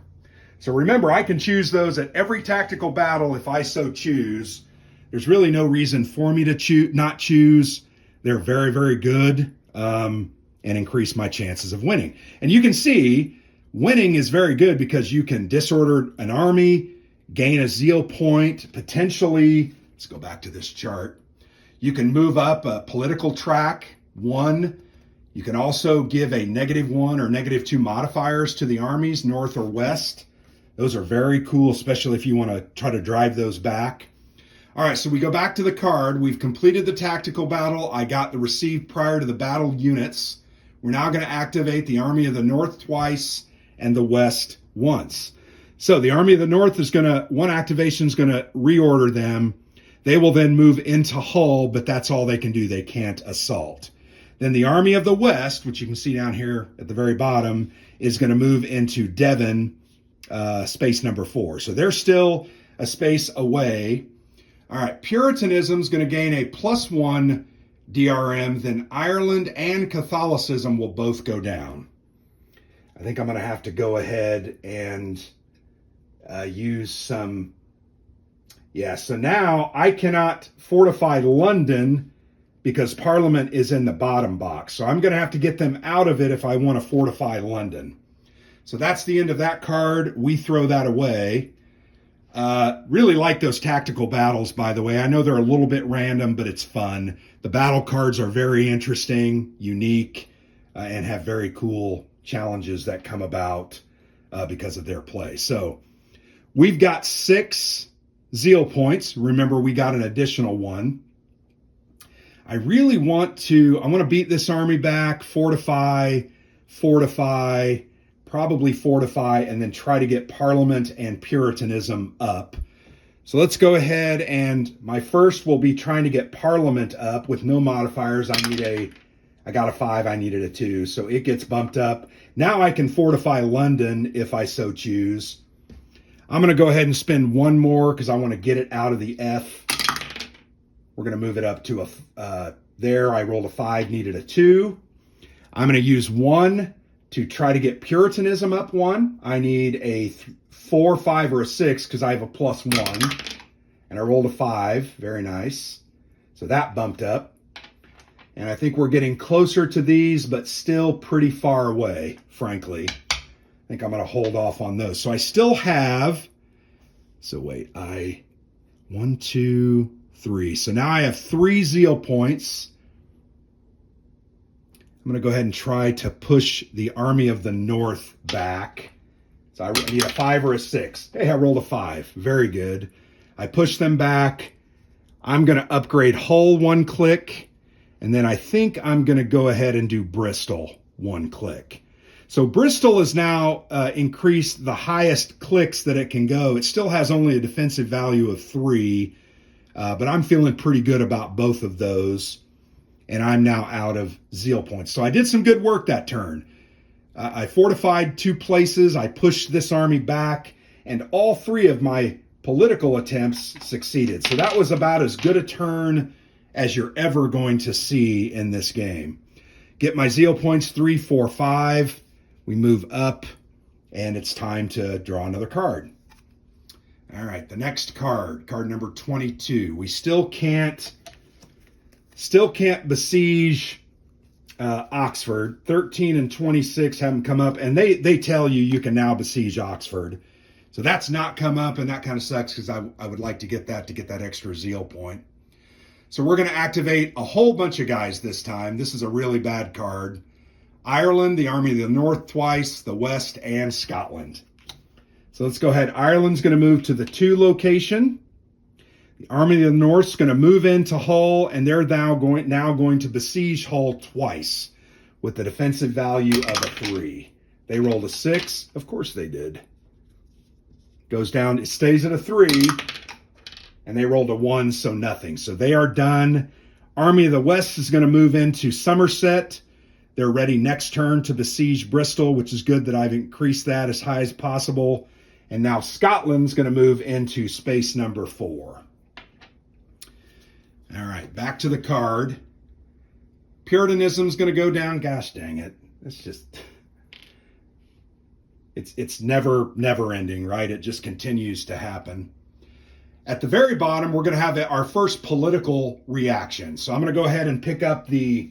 So remember, I can choose those at every tactical battle if I so choose. There's really no reason for me to not choose. They're very, very good and increase my chances of winning. And you can see winning is very good because you can disorder an army, gain a zeal point, potentially, let's go back to this chart. You can move up a political track, 1. You can also give a -1 or -2 modifiers to the armies, north or west. Those are very cool, especially if you want to try to drive those back. All right, so we go back to the card. We've completed the tactical battle. I got the received prior to the battle units. We're now going to activate the Army of the North twice and the West once. So the Army of the North is one activation is going to reorder them. They will then move into Hull, but that's all they can do. They can't assault. Then the Army of the West, which you can see down here at the very bottom, is going to move into Devon, space number 4. So they're still a space away. All right, Puritanism is going to gain a +1 DRM. Then Ireland and Catholicism will both go down. I think I'm going to have to go ahead and use some. Yeah, so now I cannot fortify London because Parliament is in the bottom box. So I'm going to have to get them out of it if I want to fortify London. So that's the end of that card. We throw that away. Really like those tactical battles, by the way. I know they're a little bit random, but it's fun. The battle cards are very interesting, unique, and have very cool challenges that come about because of their play. So we've got 6 zeal points. Remember, we got an additional 1. I really want to beat this army back, fortify, probably fortify, and then try to get Parliament and Puritanism up. So let's go ahead, and my first will be trying to get Parliament up with no modifiers. I got a 5, I needed a 2, so it gets bumped up. Now I can fortify London if I so choose. I'm going to go ahead and spend 1 more because I want to get it out of the F. We're going to move it up to there. I rolled a 5, needed a 2. I'm going to use 1 to try to get Puritanism up 1. I need a 4, 5, or a 6 because I have a +1. And I rolled a 5. Very nice. So that bumped up. And I think we're getting closer to these, but still pretty far away, frankly. I think I'm going to hold off on those. So I still have, 1, 2, 3. So now I have 3 zeal points. I'm going to go ahead and try to push the Army of the North back. So I need a 5 or a 6. Hey, I rolled a 5. Very good. I push them back. I'm going to upgrade Hull 1 click. And then I think I'm going to go ahead and do Bristol 1 click. So Bristol has now increased the highest clicks that it can go. It still has only a defensive value of 3, but I'm feeling pretty good about both of those. and I'm now out of zeal points. So I did some good work that turn. I fortified 2 places, I pushed this army back, and all 3 of my political attempts succeeded. So that was about as good a turn as you're ever going to see in this game. Get my zeal points 3, 4, 5. We move up, and it's time to draw another card. All right, the next card, card number 22. We still can't besiege Oxford. 13 and 26 haven't come up, and they tell you can now besiege Oxford. So that's not come up, and that kind of sucks because I would like to get that extra zeal point. So we're going to activate a whole bunch of guys this time. This is a really bad card. Ireland, the Army of the North twice, the West, and Scotland. So let's go ahead. Ireland's going to move to the 2 location. The Army of the North is going to move into Hull, and they're now going to besiege Hull twice with the defensive value of a 3. They rolled a 6. Of course they did. Goes down, it stays at a 3. And they rolled a 1, so nothing. So they are done. Army of the West is going to move into Somerset. They're ready next turn to besiege Bristol, which is good that I've increased that as high as possible. And now Scotland's going to move into space number 4. All right, back to the card. Puritanism's going to go down. Gosh dang it. It's just... It's never ending, right? It just continues to happen. At the very bottom, we're going to have our first political reaction. So I'm going to go ahead and pick up the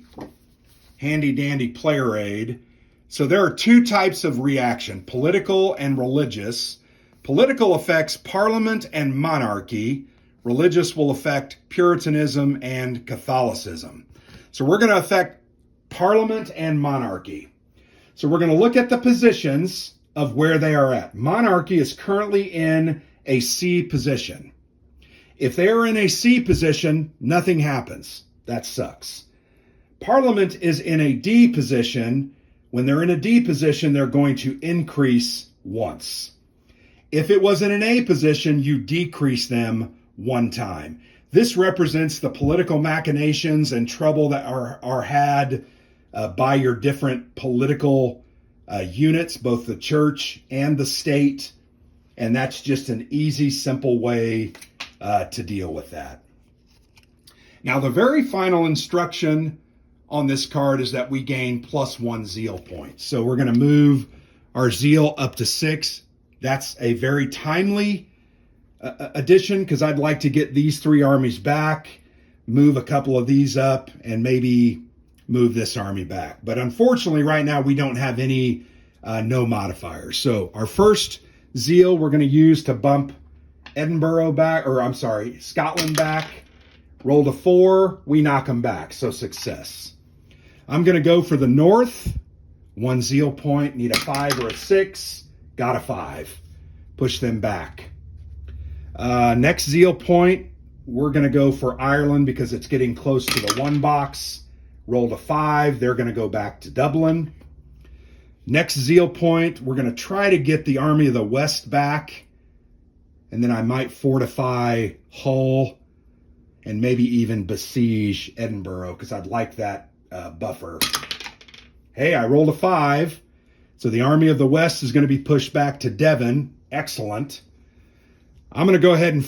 handy-dandy player aid. So there are 2 types of reaction, political and religious. Political affects Parliament and monarchy. Religious will affect Puritanism and Catholicism. So we're going to affect Parliament and monarchy. So we're going to look at the positions of where they are at. Monarchy is currently in a C position. If they are in a C position, nothing happens. That sucks. Parliament is in a D position. When they're in a D position, they're going to increase once. If it was in an A position, you decrease them 1 time. This represents the political machinations and trouble that are had by your different political units, both the church and the state. And that's just an easy, simple way to deal with that. Now, the very final instruction on this card is that we gain +1 zeal point. So we're going to move our zeal up to 6. That's a very timely addition because I'd like to get these 3 armies back, move a couple of these up, and maybe move this army back. But unfortunately, right now, we don't have any no modifiers. So our first zeal we're going to use to bump Scotland back. Rolled a 4, we knock them back, so success. I'm going to go for the North. 1 zeal point, need a 5 or a 6. Got a 5. Push them back. Next zeal point, we're going to go for Ireland because it's getting close to the 1 box. Rolled a 5. They're going to go back to Dublin. Next zeal point, we're going to try to get the Army of the West back. And then I might fortify Hull and maybe even besiege Edinburgh because I'd like that buffer. Hey, I rolled a 5. So the Army of the West is going to be pushed back to Devon. Excellent. I'm going to go ahead and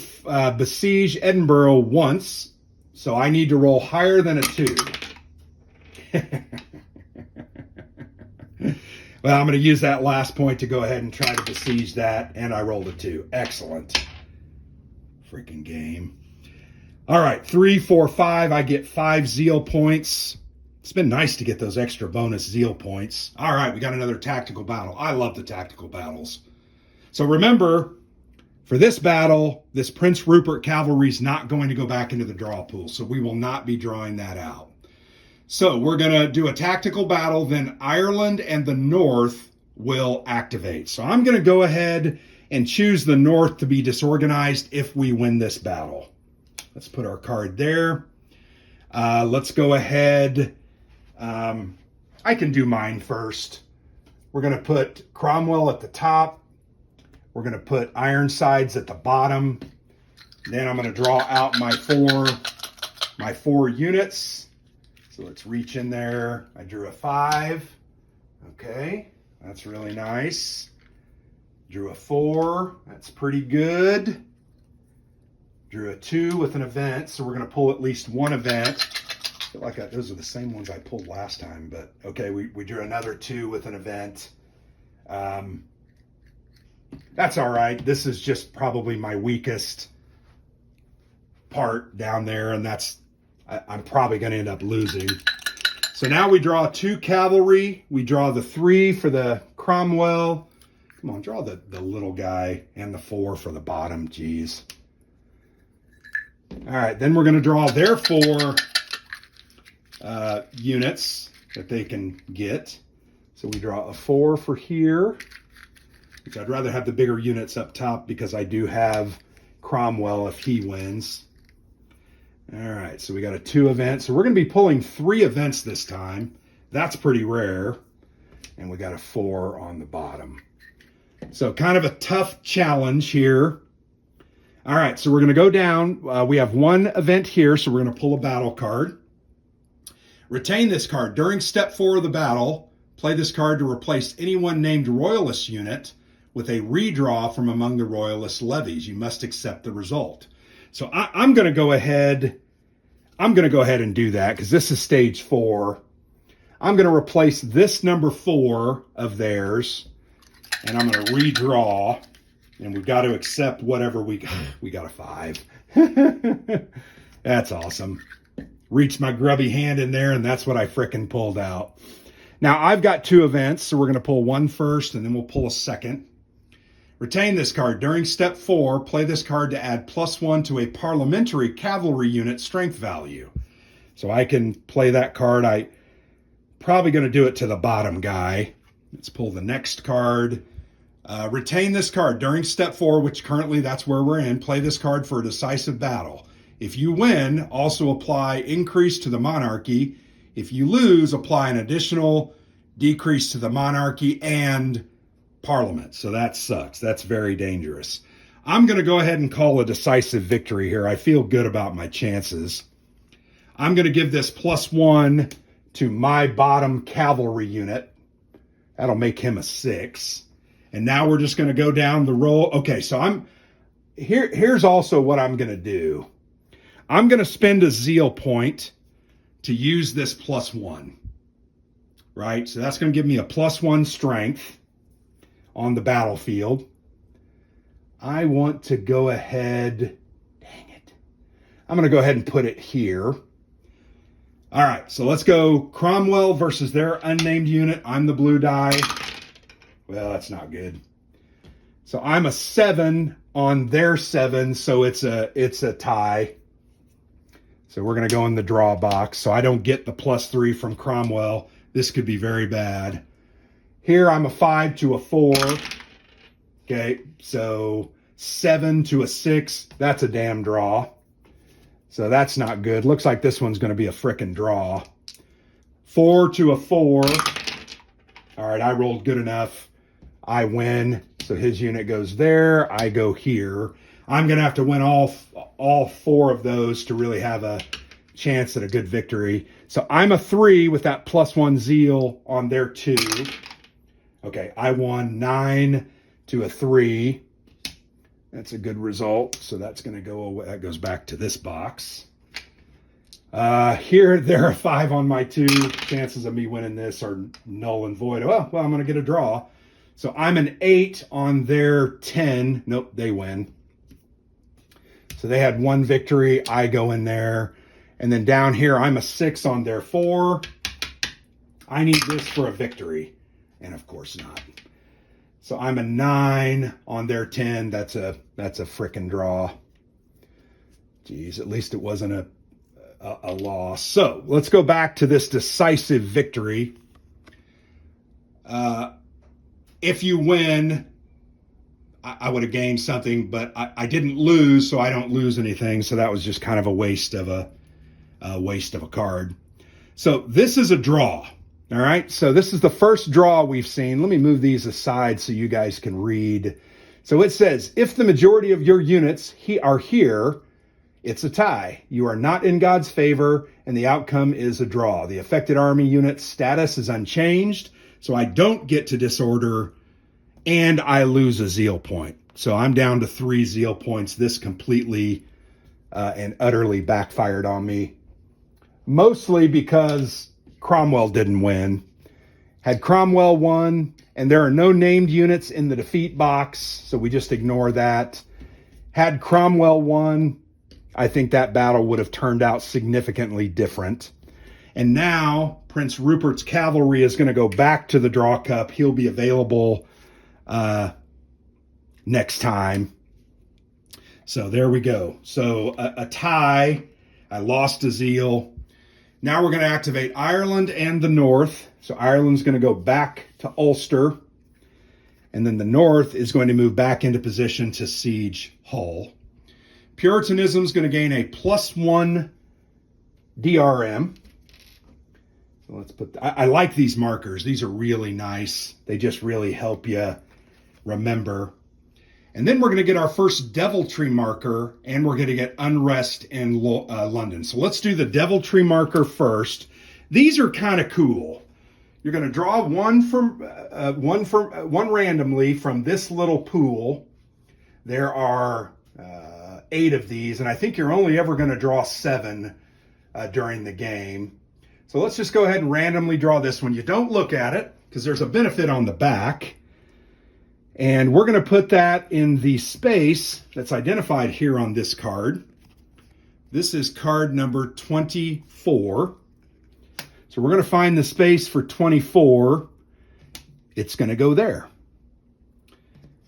besiege Edinburgh once. So I need to roll higher than a 2. Well, I'm going to use that last point to go ahead and try to besiege that, and I rolled a 2. Excellent. Freaking game. All right, 3, 4, 5. I get 5 zeal points. It's been nice to get those extra bonus zeal points. All right, we got another tactical battle. I love the tactical battles. So remember, for this battle, this Prince Rupert cavalry is not going to go back into the draw pool, so we will not be drawing that out. So we're going to do a tactical battle, then Ireland and the North will activate. So I'm going to go ahead and choose the North to be disorganized if we win this battle. Let's put our card there. Let's go ahead. I can do mine first. We're going to put Cromwell at the top. We're going to put Ironsides at the bottom. Then I'm going to draw out my four units. So So let's reach in there. I drew a 5. Okay, that's really nice. Drew a 4. That's pretty good. Drew a 2 with an event, so we're going to pull at least one event. I feel like those are the same ones I pulled last time, but okay, we drew another 2 with an event. That's all right. This is just probably my weakest part down there, and I'm probably going to end up losing. So now we draw 2 cavalry. We draw the 3 for the Cromwell. Come on, draw the little guy and the 4 for the bottom. Jeez. All right, then we're going to draw their 4 units that they can get. So we draw a 4 for here, which I'd rather have the bigger units up top because I do have Cromwell if he wins. All right, so we got a 2 event. So we're going to be pulling 3 events this time. That's pretty rare. And we got a 4 on the bottom. So kind of a tough challenge here. All right, so we're going to go down. We have 1 event here, so we're going to pull a battle card. Retain this card. During step 4 of the battle, play this card to replace anyone named Royalist unit with a redraw from among the Royalist levies. You must accept the result. So I'm going to go ahead. I'm going to go ahead and do that because this is stage 4. I'm going to replace this number 4 of theirs, and I'm going to redraw. And we've got to accept whatever we got. We got a 5. That's awesome. Reached my grubby hand in there, and that's what I frickin' pulled out. Now, I've got 2 events, so we're going to pull 1 first, and then we'll pull a second. Retain this card. During step 4, play this card to add +1 to a parliamentary cavalry unit strength value. So I can play that card. I probably going to do it to the bottom guy. Let's pull the next card. Retain this card. During step 4, which currently that's where we're in, play this card for a decisive battle. If you win, also apply increase to the monarchy. If you lose, apply an additional decrease to the monarchy and Parliament. So that sucks. That's very dangerous. I'm going to go ahead and call a decisive victory here. I feel good about my chances. I'm going to give this +1 to my bottom cavalry unit. That'll make him a 6. And now we're just going to go down the roll. Okay, so here's also what I'm going to do. I'm going to spend a zeal point to use this +1. Right? So that's going to give me a +1 strength on the battlefield. I want to go ahead, dang it. I'm going to go ahead and put it here. All right, so let's go Cromwell versus their unnamed unit. I'm the blue die. Well, that's not good. So I'm a 7 on their 7, so it's a tie. So we're going to go in the draw box. So I don't get the +3 from Cromwell. This could be very bad. Here I'm a 5 to a 4. Okay, so 7 to a 6. That's a damn draw. So that's not good. Looks like this one's going to be a frickin' draw. 4 to a 4. All right, I rolled good enough. I win. So his unit goes there. I go here. I'm going to have to win all 4 of those to really have a chance at a good victory. So I'm a 3 with that +1 zeal on their 2. Okay, I won 9 to a 3. That's a good result. So that's going to go away. That goes back to this box. Here, there are 5 on my 2. Chances of me winning this are null and void. Well, I'm going to get a draw. So I'm an 8 on their 10. Nope, they win. So they had 1 victory. I go in there. And then down here, I'm a 6 on their 4. I need this for a victory. And of course not. So I'm a 9 on their 10. That's a frickin' draw. Geez, at least it wasn't a loss. So let's go back to this decisive victory. If you win, I would have gained something, but I didn't lose, so I don't lose anything. So that was just kind of a waste of a card. So this is a draw. All right, so this is the first draw we've seen. Let me move these aside so you guys can read. So it says, if the majority of your units are here, It's a tie. You are not in God's favor, and the outcome is a draw. The affected army unit's status is unchanged, so I don't get to disorder, and I lose a zeal point. So I'm down to 3 zeal points. This completely and utterly backfired on me, mostly because Cromwell didn't win. Had Cromwell won, and there are no named units in the defeat box, so we just ignore that. Had Cromwell won, I think that battle would have turned out significantly different. And now Prince Rupert's cavalry is going to go back to the draw cup. He'll be available next time. So there we go. So a tie. I lost a zeal. Now we're going to activate Ireland and the North. So Ireland's going to go back to Ulster. And then the North is going to move back into position to siege Hull. Puritanism is going to gain a +1 DRM. So let's put. I like these markers. These are really nice. They just really help you remember. And then we're going to get our first deviltry marker, and we're going to get unrest in London. So let's do the deviltry marker first. These are kind of cool. You're going to draw one randomly from this little pool. There are 8 of these, and I think you're only ever going to draw 7 during the game. So let's just go ahead and randomly draw this one. You don't look at it because there's a benefit on the back. And we're going to put that in the space that's identified here on this card. This is card number 24. So we're going to find the space for 24. It's going to go there.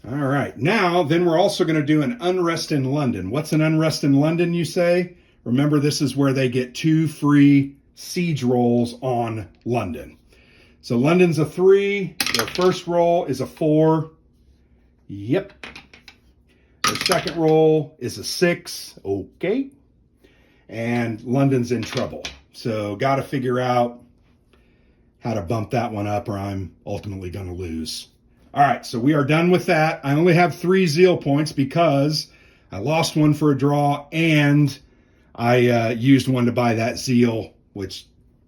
All right. Now, then we're also going to do an unrest in London. What's an unrest in London, you say? Remember, this is where they get 2 free siege rolls on London. So London's a 3. Their first roll is a 4. Yep. Their second roll is a 6. Okay. And London's in trouble. So got to figure out how to bump that one up, or I'm ultimately going to lose. All right, so we are done with that. I only have 3 zeal points because I lost one for a draw, and I used one to buy that zeal, which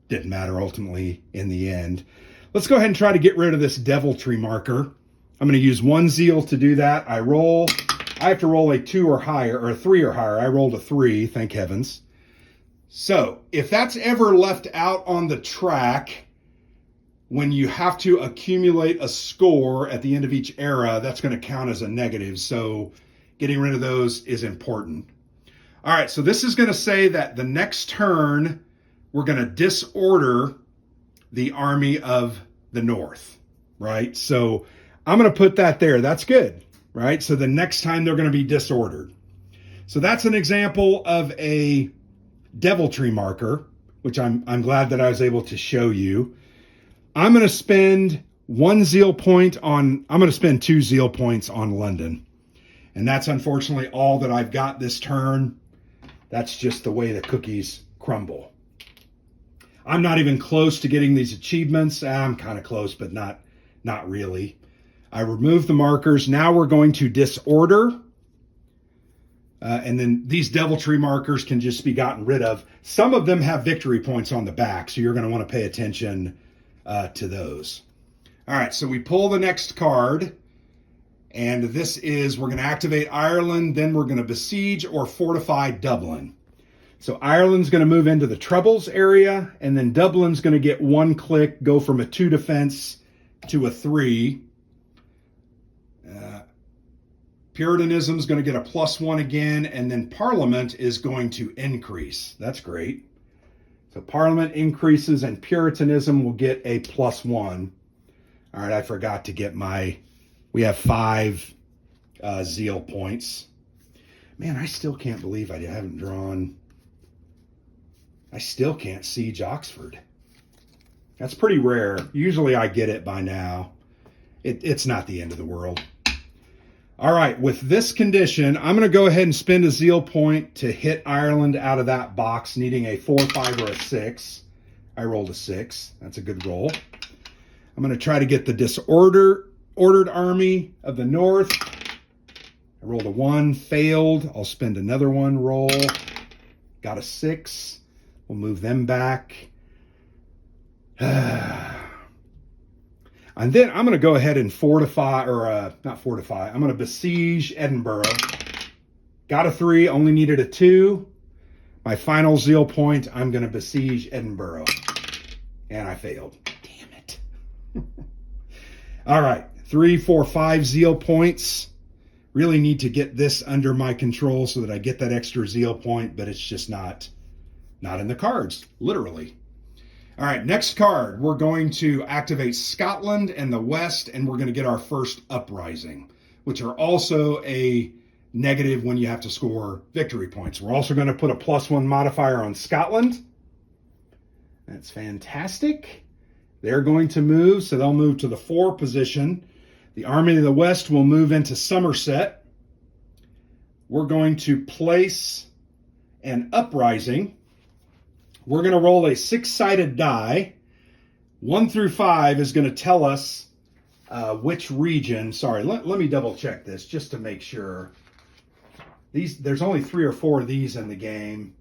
didn't matter ultimately in the end. Let's go ahead and try to get rid of this deviltry marker. I'm going to use 1 zeal to do that. I have to roll a 2 or higher, or a 3 or higher. I rolled a 3, thank heavens. So if that's ever left out on the track, when you have to accumulate a score at the end of each era, that's going to count as a negative. So getting rid of those is important. All right, so this is going to say that the next turn, we're going to disorder the army of the North, right? So I'm going to put that there. That's good, right? So the next time they're going to be disordered. So that's an example of a deviltry marker, which I'm glad that I was able to show you. I'm going to spend 1 zeal point on, I'm going to spend 2 zeal points on London. And that's unfortunately all that I've got this turn. That's just the way the cookies crumble. I'm not even close to getting these achievements. I'm kind of close, but not really. I removed the markers. Now we're going to disorder. And then these deviltry markers can just be gotten rid of. Some of them have victory points on the back, so you're going to want to pay attention to those. All right, so we pull the next card. And this is, we're going to activate Ireland, then we're going to besiege or fortify Dublin. So Ireland's going to move into the Troubles area, and then Dublin's going to get 1 click, go from a 2 defense to a 3. Puritanism's going to get a +1 again, and then Parliament is going to increase. That's great. So Parliament increases, and Puritanism will get a +1. All right, I forgot to get we have 5 zeal points. Man, I still can't believe I haven't drawn. I still can't siege Oxford. That's pretty rare. Usually I get it by now. It's not the end of the world. All right, with this condition, I'm going to go ahead and spend a zeal point to hit Ireland out of that box, needing a 4, 5, or a 6. I rolled a 6. That's a good roll. I'm going to try to get the disordered army of the North. I rolled a 1, failed. I'll spend another 1 roll. got a 6. We'll move them back. And then I'm going to go ahead and fortify, or not fortify, I'm going to besiege Edinburgh. Got a 3, only needed a 2. My final zeal point, I'm going to besiege Edinburgh. And I failed. Damn it. All right, 3, 4, 5 zeal points. Really need to get this under my control so that I get that extra zeal point, but it's just not in the cards, literally. All right, next card, we're going to activate Scotland and the West, and we're going to get our first uprising, which are also a negative when you have to score victory points. We're also going to put a +1 modifier on Scotland. That's fantastic. They're going to move, so they'll move to the 4 position. The Army of the West will move into Somerset. We're going to place an uprising. We're going to roll a 6-sided die. 1 through 5 is going to tell us which region. Sorry, let me double check this just to make sure. There's only 3 or 4 of these in the game.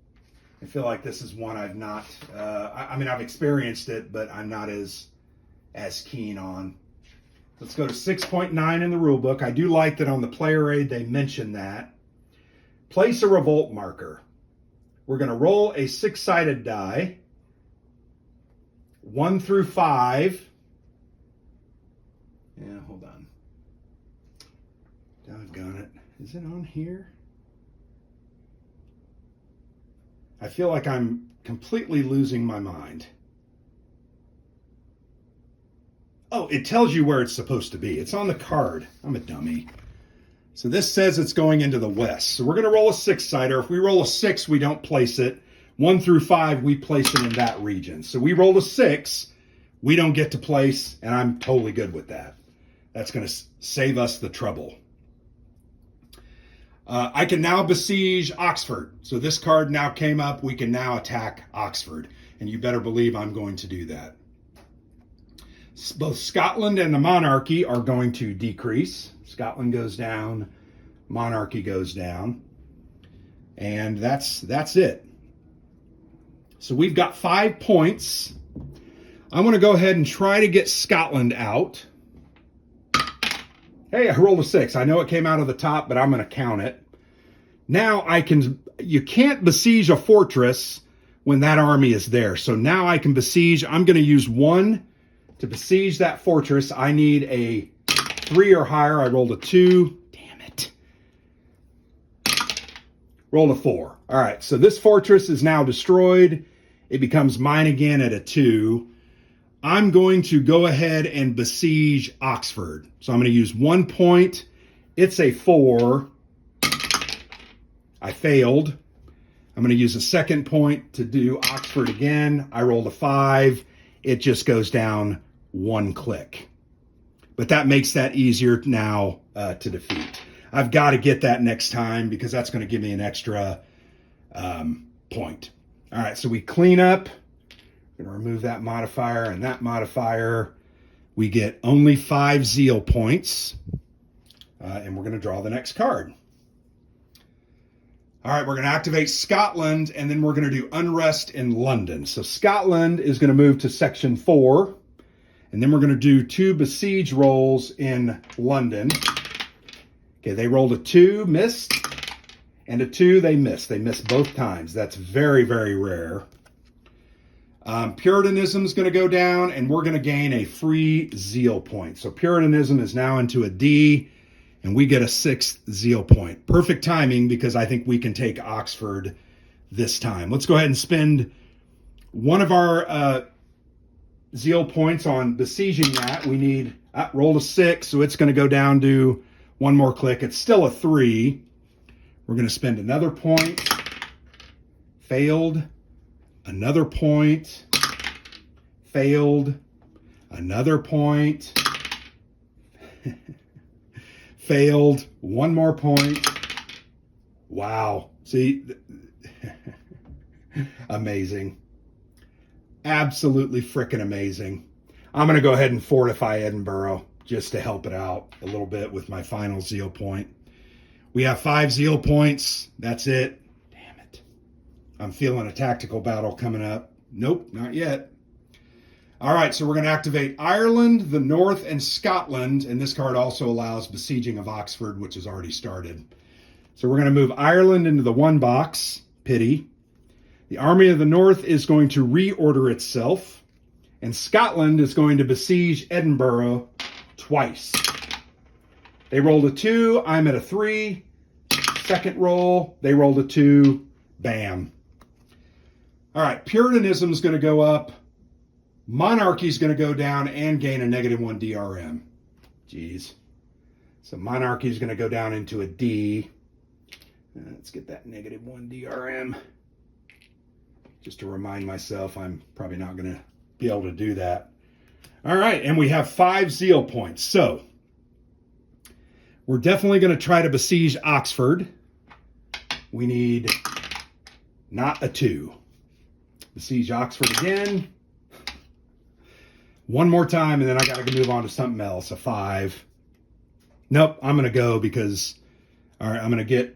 I feel like this is one I've not, I mean, I've experienced it, but I'm not as keen on. Let's go to 6.9 in the rule book. I do like that on the player aid they mention that. Place a revolt marker. We're going to roll a 6-sided die. 1 through 5. Yeah, hold on. Doggone it. Is it on here? I feel like I'm completely losing my mind. Oh, it tells you where it's supposed to be. It's on the card. I'm a dummy. So this says it's going into the west. So we're going to roll a 6-sider. If we roll a 6, we don't place it. 1 through 5, we place it in that region. So we rolled a 6. We don't get to place, and I'm totally good with that. That's going to save us the trouble. I can now besiege Oxford. So this card now came up. We can now attack Oxford. And you better believe I'm going to do that. Both Scotland and the monarchy are going to decrease. Scotland goes down. Monarchy goes down. And that's it. So we've got 5 points. I'm going to go ahead and try to get Scotland out. Hey, I rolled a 6. I know it came out of the top, but I'm going to count it. Now you can't besiege a fortress when that army is there. So now I can besiege. I'm going to use 1 to besiege that fortress. I need a 3 or higher. I rolled a 2. Damn it. Rolled a 4. All right, so this fortress is now destroyed. It becomes mine again at a 2. I'm going to go ahead and besiege Oxford. So I'm going to use 1 point. It's a 4. I failed. I'm going to use a 2nd point to do Oxford again. I rolled a 5. It just goes down 1 click. But that makes that easier now to defeat. I've got to get that next time because that's going to give me an extra point. All right, so we clean up. We're going to remove that modifier and that modifier. We get only 5 zeal points. And we're going to draw the next card. All right, we're going to activate Scotland, and then we're going to do unrest in London. So Scotland is going to move to section 4, and then we're going to do 2 besiege rolls in London. Okay, they rolled a 2, missed, and a 2, they missed. They missed both times. That's very, very rare. Puritanism is going to go down, and we're going to gain a free zeal point. So Puritanism is now into a D, and we get a 6th zeal point. Perfect timing because I think we can take Oxford this time. Let's go ahead and spend one of our zeal points on besieging that. We need, rolled a 6, so it's going to go down to 1 more click. It's still a 3. We're going to spend another point. Failed. Another point. Failed. Another point. Failed. 1 more point. Wow. See? Amazing. Absolutely freaking amazing. I'm going to go ahead and fortify Edinburgh just to help it out a little bit with my final zeal point. We have 5 zeal points. That's it. Damn it. I'm feeling a tactical battle coming up. Nope, not yet. All right, so we're going to activate Ireland, the North, and Scotland. And this card also allows besieging of Oxford, which has already started. So we're going to move Ireland into the 1 box. Pity. The Army of the North is going to reorder itself. And Scotland is going to besiege Edinburgh twice. They rolled a 2. I'm at a 3. Second roll, they rolled a 2. Bam. All right, Puritanism is going to go up. Monarchy is going to go down and gain a -1 DRM. Jeez. So monarchy is going to go down into a D. Let's get that -1 DRM. Just to remind myself, I'm probably not going to be able to do that. All right, and we have 5 zeal points. So we're definitely going to try to besiege Oxford. We need not a 2. Besiege Oxford again. One more time, and then I got to move on to something else. A 5. Nope, I'm going to go because, all right, I'm going to get,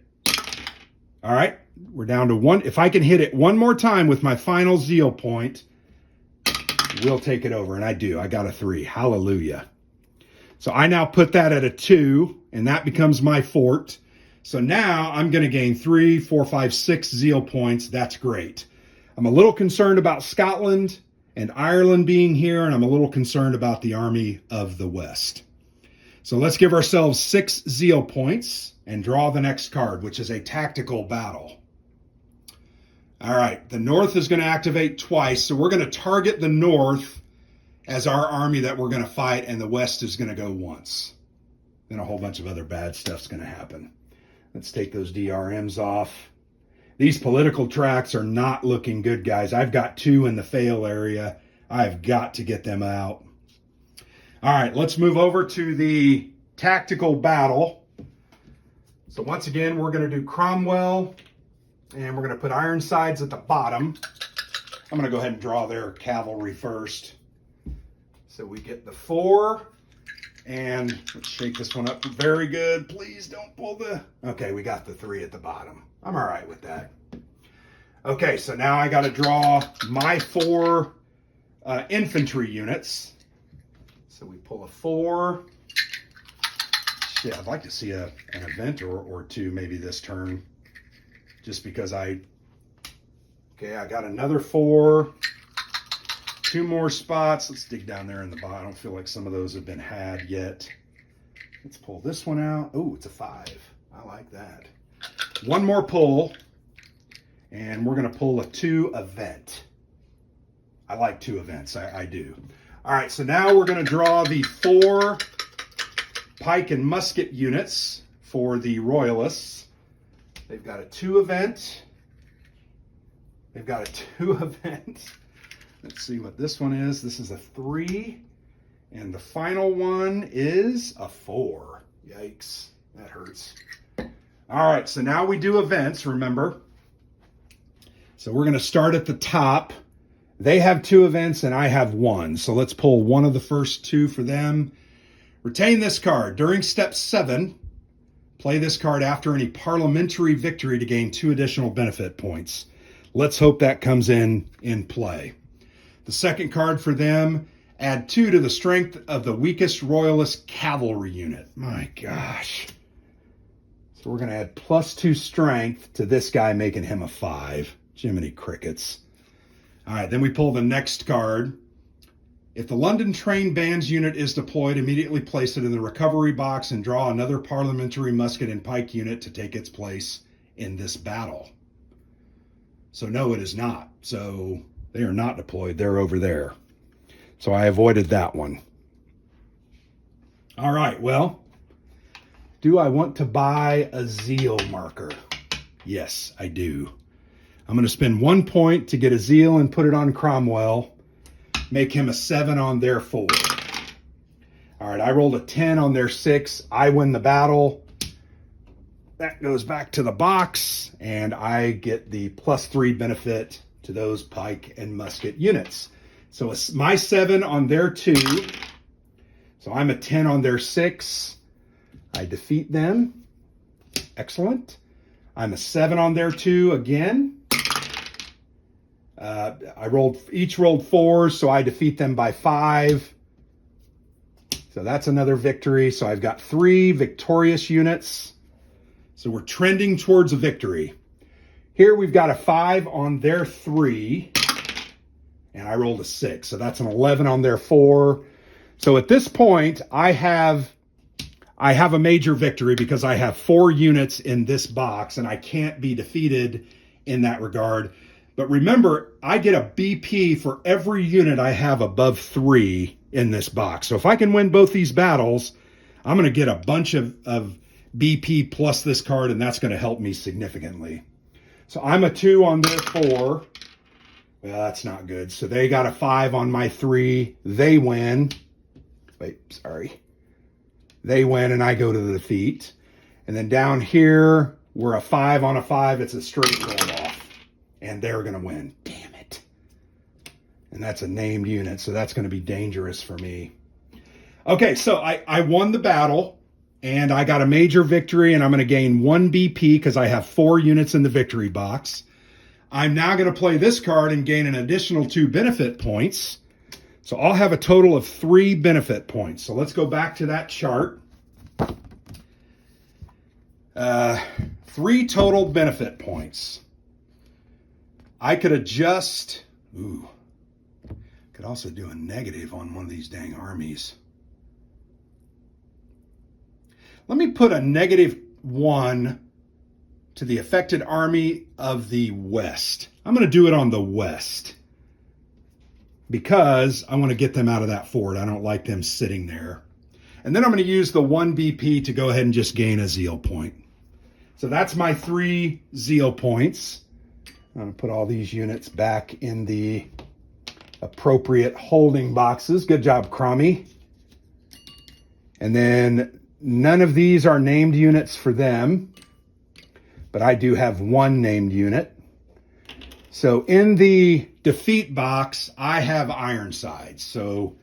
all right, we're down to 1. If I can hit it one more time with my final zeal point, we'll take it over. And I do. I got a 3. Hallelujah. So I now put that at a 2, and that becomes my fort. So now I'm going to gain 3, 4, 5, 6 zeal points. That's great. I'm a little concerned about Scotland and Ireland being here, and I'm a little concerned about the Army of the West. So let's give ourselves 6 zeal points and draw the next card, which is a tactical battle. All right, the North is going to activate twice, so we're going to target the North as our army that we're going to fight, and the West is going to go once. Then a whole bunch of other bad stuff's going to happen. Let's take those DRMs off. These political tracks are not looking good, guys. I've got 2 in the fail area. I've got to get them out. All right, let's move over to the tactical battle. So once again, we're going to do Cromwell, and we're going to put Ironsides at the bottom. I'm going to go ahead and draw their cavalry first. So we get the 4, and let's shake this one up very good. Please don't pull the, okay, we got the 3 at the bottom. I'm all right with that. Okay, so now I got to draw my 4 infantry units. So we pull a 4. Shit, I'd like to see an event or 2 maybe this turn. Just because okay, I got another 4. 2 more spots. Let's dig down there in the bottom. I don't feel like some of those have been had yet. Let's pull this one out. Oh, it's a 5. I like that. 1 more pull, and we're going to pull a 2 event. I like 2 events. I do. All right, so now we're going to draw the 4 pike and musket units for the Royalists. They've got a 2 event. They've got a 2 event. Let's see what this one is. This is a 3. And the final one is a 4. Yikes. That hurts. All right, so now we do events, remember. So we're going to start at the top. They have 2 events and I have 1. So let's pull one of the first 2 for them. Retain this card. During step 7, play this card after any parliamentary victory to gain 2 additional benefit points. Let's hope that comes in play. The second card for them, add 2 to the strength of the weakest Royalist cavalry unit. My gosh. So we're going to add +2 strength to this guy, making him a 5. Jiminy crickets. All right, then we pull the next card. If the London Train Bands unit is deployed, immediately place it in the recovery box and draw another parliamentary musket and pike unit to take its place in this battle. So no, it is not. So they are not deployed. They're over there. So I avoided that one. All right, well, do I want to buy a zeal marker? Yes, I do. I'm going to spend 1 point to get a zeal and put it on Cromwell. Make him a 7 on their 4. All right, I rolled a 10 on their 6. I win the battle. That goes back to the box, and I get the +3 benefit to those pike and musket units. So it's my 7 on their 2. So I'm a 10 on their 6. I defeat them. Excellent. I'm a 7 on their 2 again. Each rolled 4s, so I defeat them by 5. So that's another victory. So I've got 3 victorious units. So we're trending towards a victory. Here we've got a 5 on their 3, and I rolled a 6. So that's an 11 on their 4. So at this point, I have a major victory because I have 4 units in this box, and I can't be defeated in that regard. But remember, I get a BP for every unit I have above 3 in this box. So if I can win both these battles, I'm going to get a bunch of BP plus this card, and that's going to help me significantly. So I'm a 2 on their 4. Well, that's not good. So they got a 5 on my 3. They win. Wait, sorry. They win, and I go to the defeat. And then down here, we're a 5 on a 5. It's a straight roll off. And they're going to win. Damn it. And that's a named unit, so that's going to be dangerous for me. Okay, so I won the battle, and I got a major victory, and I'm going to gain 1 BP because I have 4 units in the victory box. I'm now going to play this card and gain an additional 2 benefit points. So I'll have a total of 3 benefit points. So let's go back to that chart. 3 total benefit points. I could adjust. Could also do a negative on one of these dang armies. Let me put a -1 to the affected army of the West. I'm going to do it on the West because I want to get them out of that fort. I don't like them sitting there. And then I'm going to use the 1 BP to go ahead and just gain a zeal point. So that's my 3 zeal points. I'm going to put all these units back in the appropriate holding boxes. Good job, Crommy. And then none of these are named units for them, but I do have 1 named unit. So in the defeat box, I have Ironsides. So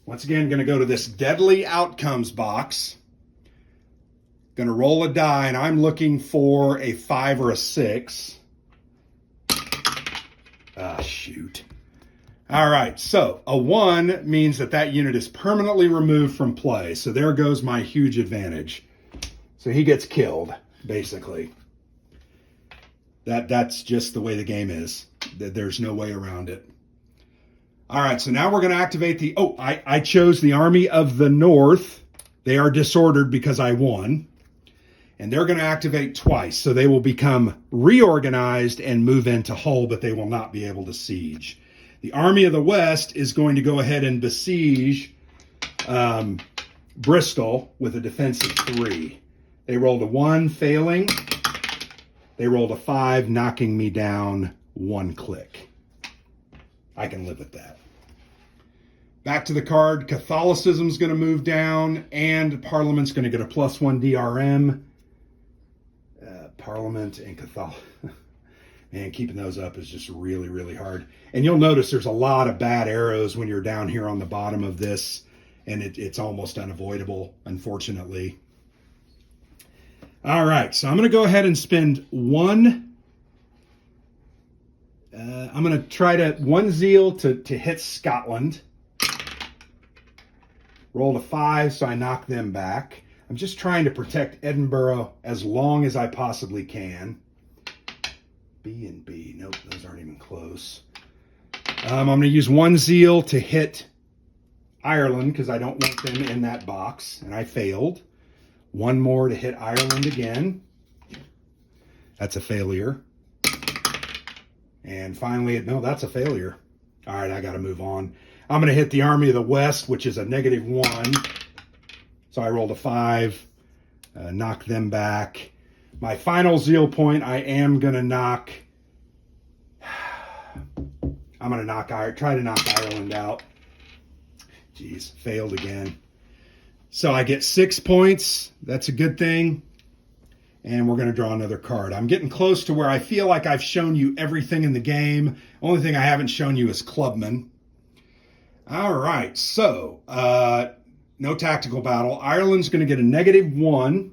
once again, going to go to this deadly outcomes box. Going to roll a die, and I'm looking for a 5 or a 6. Ah, shoot. All right, so a 1 means that unit is permanently removed from play. So there goes my huge advantage. So he gets killed, basically. That's just the way the game is. There's no way around it. All right, so now we're going to activate the... Oh, I chose the Army of the North. They are disordered because I won. And they're going to activate twice. So they will become reorganized and move into Hull, but they will not be able to siege. The Army of the West is going to go ahead and besiege Bristol with a defensive 3. They rolled a 1, failing. They rolled a 5, knocking me down 1 click. I can live with that. Back to the card, Catholicism's going to move down, and Parliament's going to get a +1 DRM. Parliament and Catholic. Man, keeping those up is just really, really hard. And you'll notice there's a lot of bad arrows when you're down here on the bottom of this, and it's almost unavoidable, unfortunately. All right, so I'm going to go ahead and spend 1. I'm going to try to 1 zeal to hit Scotland. Rolled a 5, so I knock them back. I'm just trying to protect Edinburgh as long as I possibly can. B and B. Nope, those aren't even close. I'm going to use 1 zeal to hit Ireland because I don't want them in that box, and I failed. 1 more to hit Ireland again. That's a failure. And finally, no, that's a failure. All right, I got to move on. I'm going to hit the Army of the West, which is a -1. So I rolled a 5, knock them back. My final zeal point, I am going to knock... I'm going to try to knock Ireland out. Jeez, failed again. So I get 6 points. That's a good thing. And we're going to draw another card. I'm getting close to where I feel like I've shown you everything in the game. Only thing I haven't shown you is Clubman. All right, so no tactical battle. Ireland's going to get a -1,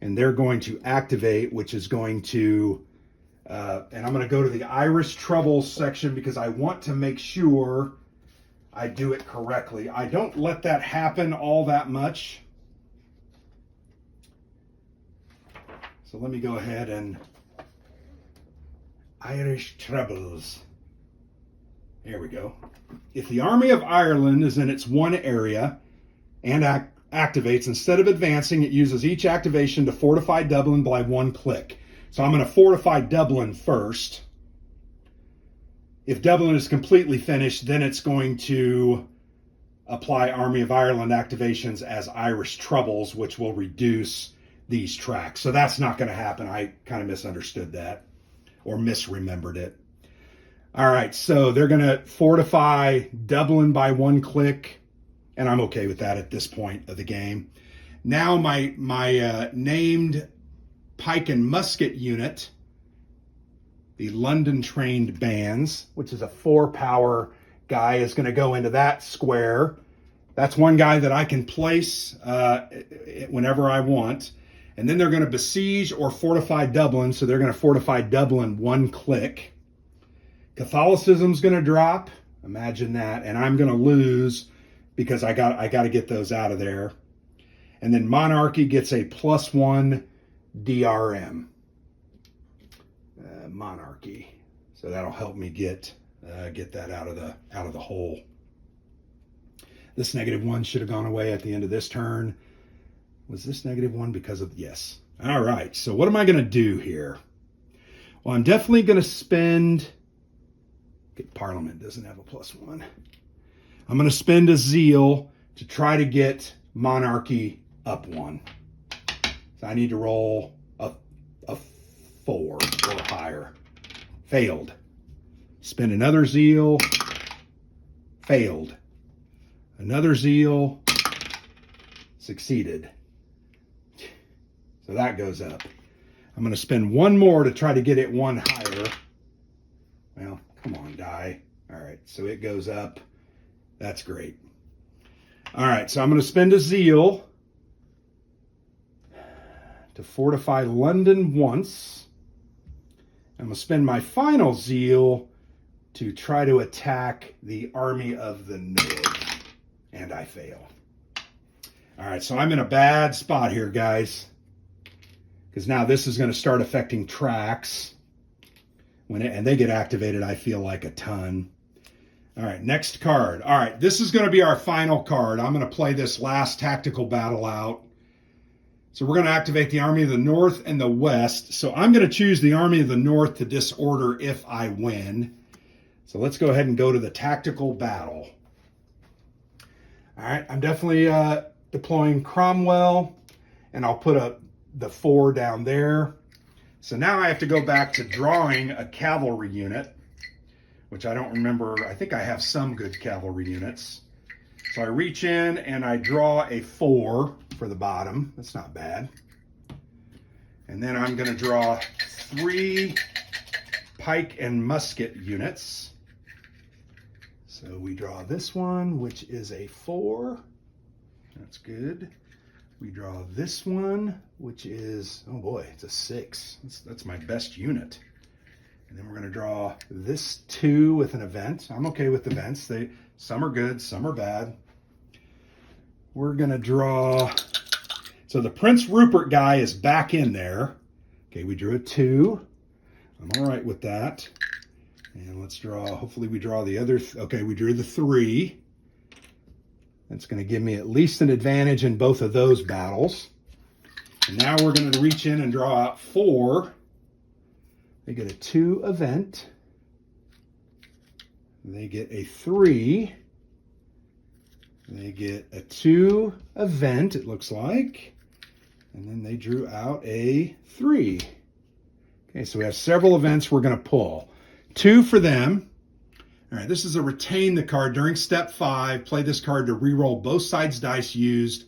and they're going to activate, which is going to And I'm going to go to the Irish Troubles section because I want to make sure I do it correctly. I don't let that happen all that much. So let me go ahead and Irish Troubles. There we go. If the Army of Ireland is in its one area and activates, instead of advancing, it uses each activation to fortify Dublin by 1 click. So I'm going to fortify Dublin first. If Dublin is completely finished, then it's going to apply Army of Ireland activations as Irish Troubles, which will reduce these tracks. So that's not going to happen. I kind of misunderstood that or misremembered it. All right, so they're going to fortify Dublin by 1 click, and I'm okay with that at this point of the game. Now my named pike and musket unit, the London trained bands, which is a 4-power guy, is going to go into that square. That's one guy that I can place whenever I want. And then they're going to besiege or fortify Dublin, so they're going to fortify Dublin 1 click. Catholicism's going to drop. Imagine that. And I'm going to lose because I got to get those out of there. And then monarchy gets a +1 DRM. Monarchy. So that'll help me get that out of the hole. This -1 should have gone away at the end of this turn. Was this -1 because of yes? All right. So what am I going to do here? Well, I'm definitely going to spend. Parliament doesn't have a +1. I'm going to spend a zeal to try to get monarchy up 1. So I need to roll a 4 or higher. Failed. Spend another zeal. Failed. Another zeal. Succeeded. So that goes up. I'm going to spend 1 more to try to get it 1 higher. Well, come on, die. All right, so it goes up. That's great. All right, so I'm going to spend a zeal to fortify London once. I'm going to spend my final zeal to try to attack the Army of the North. And I fail. All right, so I'm in a bad spot here, guys. Because now this is going to start affecting tracks. And they get activated, I feel like a ton. All right, next card. All right, this is going to be our final card. I'm going to play this last tactical battle out. So we're going to activate the Army of the North and the West. So I'm going to choose the Army of the North to disorder if I win. So let's go ahead and go to the tactical battle. All right, I'm definitely deploying Cromwell, and I'll put the 4 down there. So now I have to go back to drawing a cavalry unit, which I don't remember. I think I have some good cavalry units. So I reach in and I draw a 4 for the bottom. That's not bad. And then I'm going to draw 3 pike and musket units. So we draw this one, which is a 4. That's good. We draw this one, which is, oh boy, it's a 6. That's my best unit. And then we're going to draw this 2 with an event. I'm okay with events. Some are good, some are bad. We're going to draw, so the Prince Rupert guy is back in there. Okay, we drew a 2. I'm all right with that. And let's draw, hopefully we draw the other, okay, we drew the 3. That's going to give me at least an advantage in both of those battles. And now we're going to reach in and draw out 4. They get a 2 event. They get a 3. They get a 2 event, it looks like. And then they drew out a 3. Okay, so we have several events we're going to pull. 2 for them. All right, this is a retain the card. During step 5, play this card to reroll both sides dice used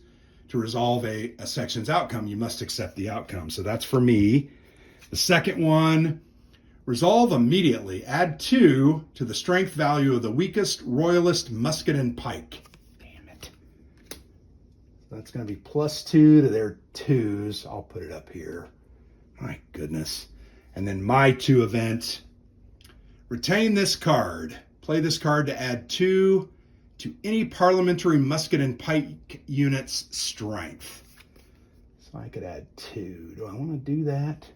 to resolve a section's outcome. You must accept the outcome. So that's for me. The second one, resolve immediately. Add 2 to the strength value of the weakest royalist musket and pike. Damn it. That's going to be +2 to their 2s. I'll put it up here. My goodness. And then my 2 event, retain this card. Play this card to add 2 to any parliamentary musket and pike unit's strength. So I could add 2. Do I want to do that?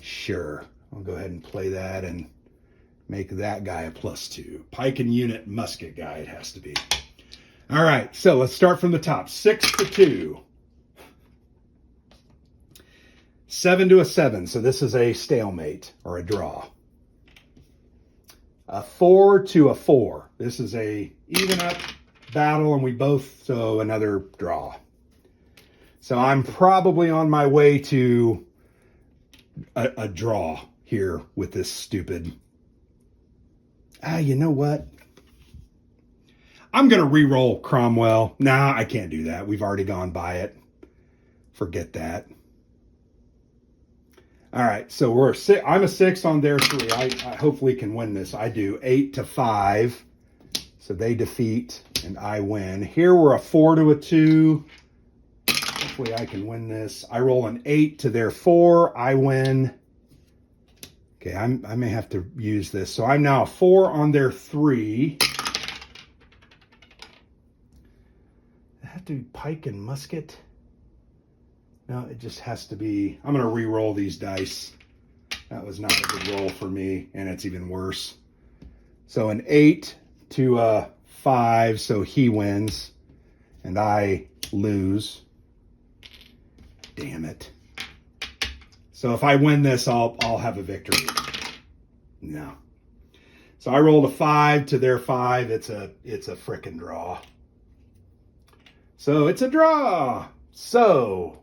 Sure. I'll go ahead and play that and make that guy a +2. Pike and unit musket guy it has to be. All right, so let's start from the top. 6 to 2. 7 to a 7, so this is a stalemate or a draw. A 4 to a 4. This is a even up battle, and we both, so another draw. So I'm probably on my way to a draw here with this stupid. You know what? I'm going to re-roll Cromwell. Nah, I can't do that. We've already gone by it. Forget that. All right, so we're I'm a 6 on their 3. I hopefully can win this. I do 8 to 5. So they defeat and I win. Here we're a 4 to a 2. Hopefully I can win this. I roll an 8 to their 4. I win. Okay, I may have to use this. So I'm now a 4 on their 3. I have to be pike and musket. No, it just has to be. I'm going to re-roll these dice. That was not a good roll for me, and it's even worse. So an 8 to a 5, so he wins, and I lose. Damn it. So if I win this, I'll have a victory. No. So I rolled a 5 to their 5. It's a frickin' draw. So it's a draw. So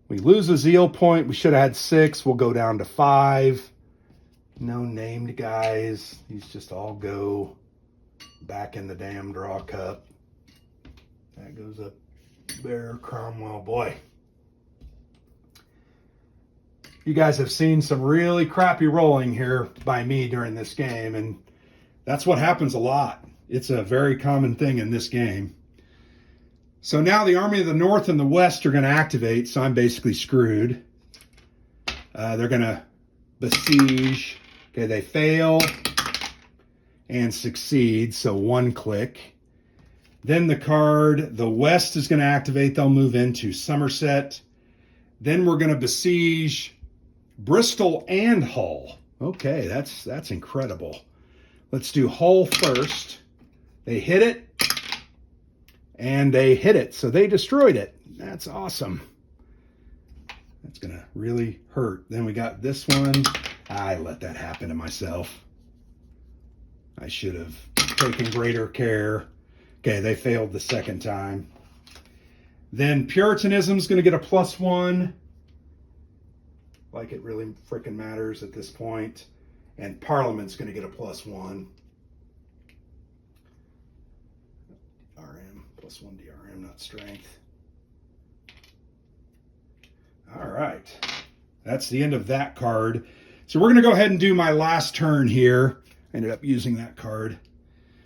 we lose a zeal point. We should have had 6. We'll go down to 5. No named guys. These just all go back in the damn draw cup. That goes up there. Cromwell, boy. You guys have seen some really crappy rolling here by me during this game, and that's what happens a lot. It's a very common thing in this game. So now the Army of the North and the West are going to activate, so I'm basically screwed. They're going to besiege. Okay, they fail and succeed, so 1 click. Then the card, the West is going to activate. They'll move into Somerset. Then we're going to besiege Bristol and Hull. Okay, that's incredible. Let's do Hull first. They hit it. And they hit it, so they destroyed it. That's awesome. That's going to really hurt. Then we got this one. I let that happen to myself. I should have taken greater care. Okay, they failed the second time. Then Puritanism is going to get a +1. Like it really freaking matters at this point. And Parliament's going to get a +1. +1 DRM, not strength. All right. That's the end of that card. So we're going to go ahead and do my last turn here. I ended up using that card.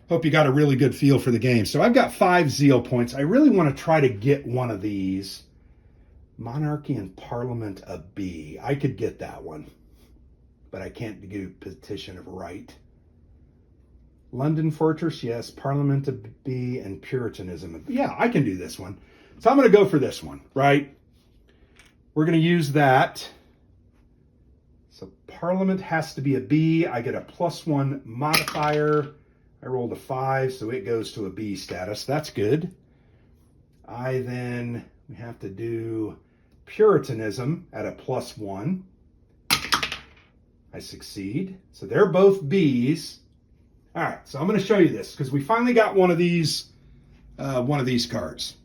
Hope you got a really good feel for the game. So I've got 5 zeal points. I really want to try to get one of these. Monarchy and Parliament a B. I could get that one. But I can't do Petition of Right. London Fortress, yes. Parliament of B, and Puritanism. Yeah, I can do this one. So I'm going to go for this one, right? We're going to use that. So Parliament has to be a B. I get a +1 modifier. I rolled a 5, so it goes to a B status. That's good. We have to do Puritanism at a +1. I succeed. So they're both Bs. All right, so I'm going to show you this because we finally got one of these cards.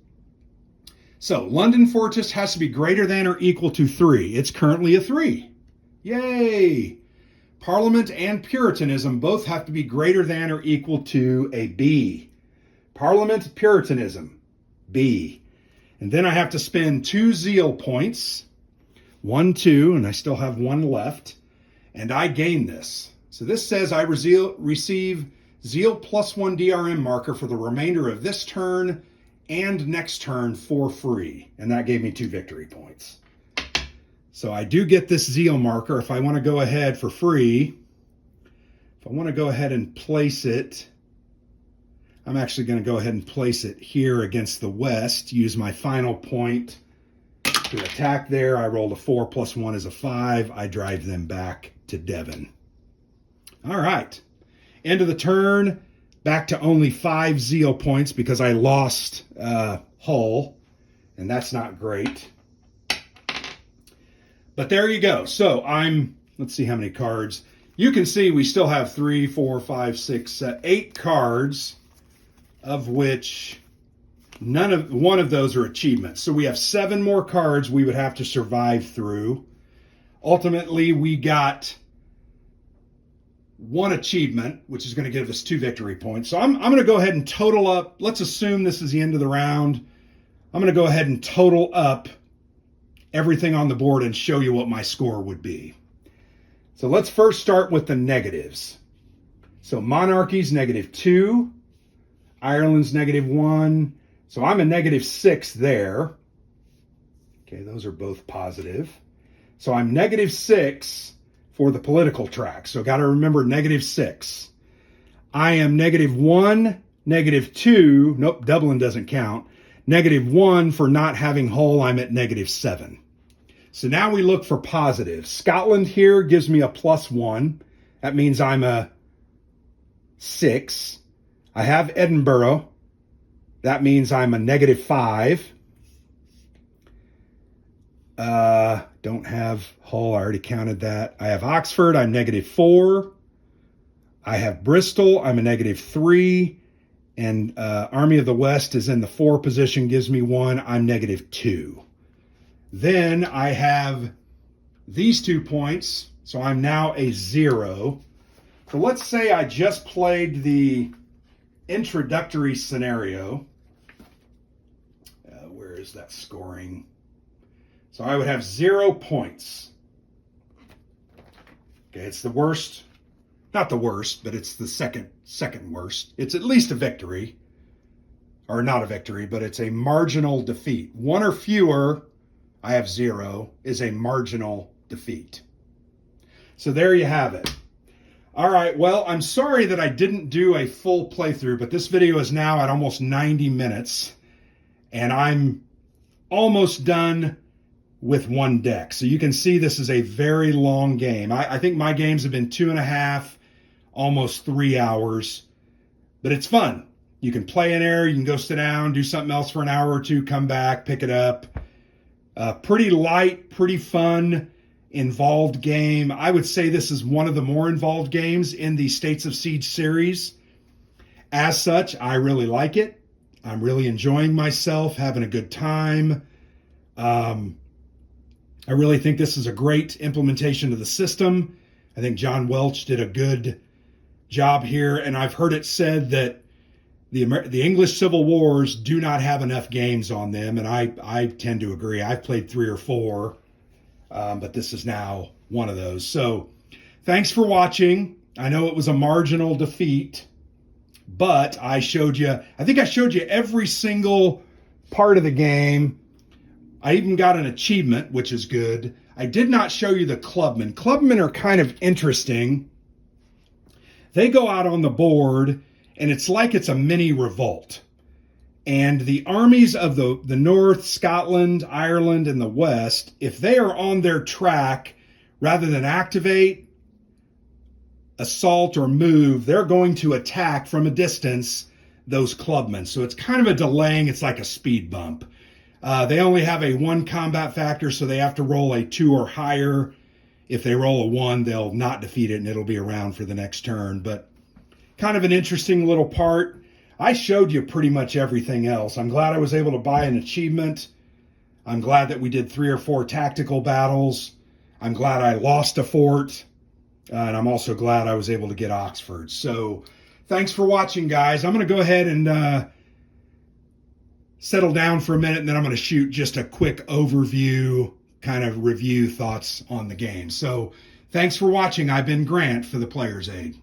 So London Fortress has to be greater than or equal to 3. It's currently a 3. Yay! Parliament and Puritanism both have to be greater than or equal to a B. Parliament, Puritanism, B. And then I have to spend 2 zeal points. 1, 2, and I still have 1 left. And I gain this. So this says I receive zeal +1 DRM marker for the remainder of this turn and next turn for free. And that gave me 2 victory points. So I do get this zeal marker. If I want to go ahead for free, if I want to go ahead and place it, I'm actually going to go ahead and place it here against the west, use my final point to attack there. I rolled a 4 plus 1 is a 5. I drive them back to Devon. All right. End of the turn. Back to only 5 zeal points because I lost Hull, and that's not great. But there you go. So let's see how many cards. You can see we still have 3, 4, 5, 6, 8 cards, of which one of those are achievements. So we have 7 more cards we would have to survive through. Ultimately, we got 1 achievement, which is going to give us 2 victory points. So I'm going to go ahead and total up. Let's assume this is the end of the round. I'm going to go ahead and total up everything on the board and show you what my score would be. So let's first start with the negatives. So Monarchy's -2. Ireland's -1. So I'm a -6 there. Okay, those are both positive. So I'm -6 for the political track. So got to remember -6. I am -1, -2. Nope, Dublin doesn't count. -1 for not having Hull. I'm at -7. So now we look for positives. Scotland here gives me a +1. That means I'm a 6. I have Edinburgh. That means I'm a -5. Don't have Hull. I already counted that. I have Oxford. I'm -4. I have Bristol. I'm a -3. And Army of the West is in the 4 position, gives me 1. I'm -2. Then I have these 2 points. So I'm now a 0. So let's say I just played the introductory scenario. Where is that scoring? So I would have 0 points. Okay, it's the worst. Not the worst, but it's the second worst. It's at least a victory. Or not a victory, but it's a marginal defeat. 1 or fewer, I have 0, is a marginal defeat. So there you have it. All right, well, I'm sorry that I didn't do a full playthrough, but this video is now at almost 90 minutes, and I'm almost done with 1 deck. So you can see this is a very long game. I think my games have been 2.5, almost 3 hours, but it's fun. You can play in there, you can go sit down, do something else for an hour or 2, come back, pick it up. Pretty light, pretty fun, involved game. I would say this is one of the more involved games in the States of Siege series. As such, I really like it. I'm really enjoying myself, having a good time. I really think this is a great implementation of the system. I think John Welch did a good job here, and I've heard it said that the English Civil Wars do not have enough games on them, and I tend to agree. I've played 3 or 4, but this is now one of those. So thanks for watching. I know it was a marginal defeat, but I think I showed you every single part of the game. I even got an achievement, which is good. I did not show you the clubmen. Clubmen are kind of interesting. They go out on the board, and it's like it's a mini revolt. And the armies of the North, Scotland, Ireland, and the West, if they are on their track, rather than activate, assault, or move, they're going to attack from a distance those clubmen. So it's kind of a delaying. It's like a speed bump. They only have a 1 combat factor, so they have to roll a 2 or higher. If they roll a 1, they'll not defeat it, and it'll be around for the next turn. But kind of an interesting little part. I showed you pretty much everything else. I'm glad I was able to buy an achievement. I'm glad that we did 3 or 4 tactical battles. I'm glad I lost a fort. And I'm also glad I was able to get Oxford. So thanks for watching, guys. I'm going to go ahead and settle down for a minute, and then I'm going to shoot just a quick overview, kind of review thoughts on the game. So thanks for watching. I've been Grant for the Player's Aid.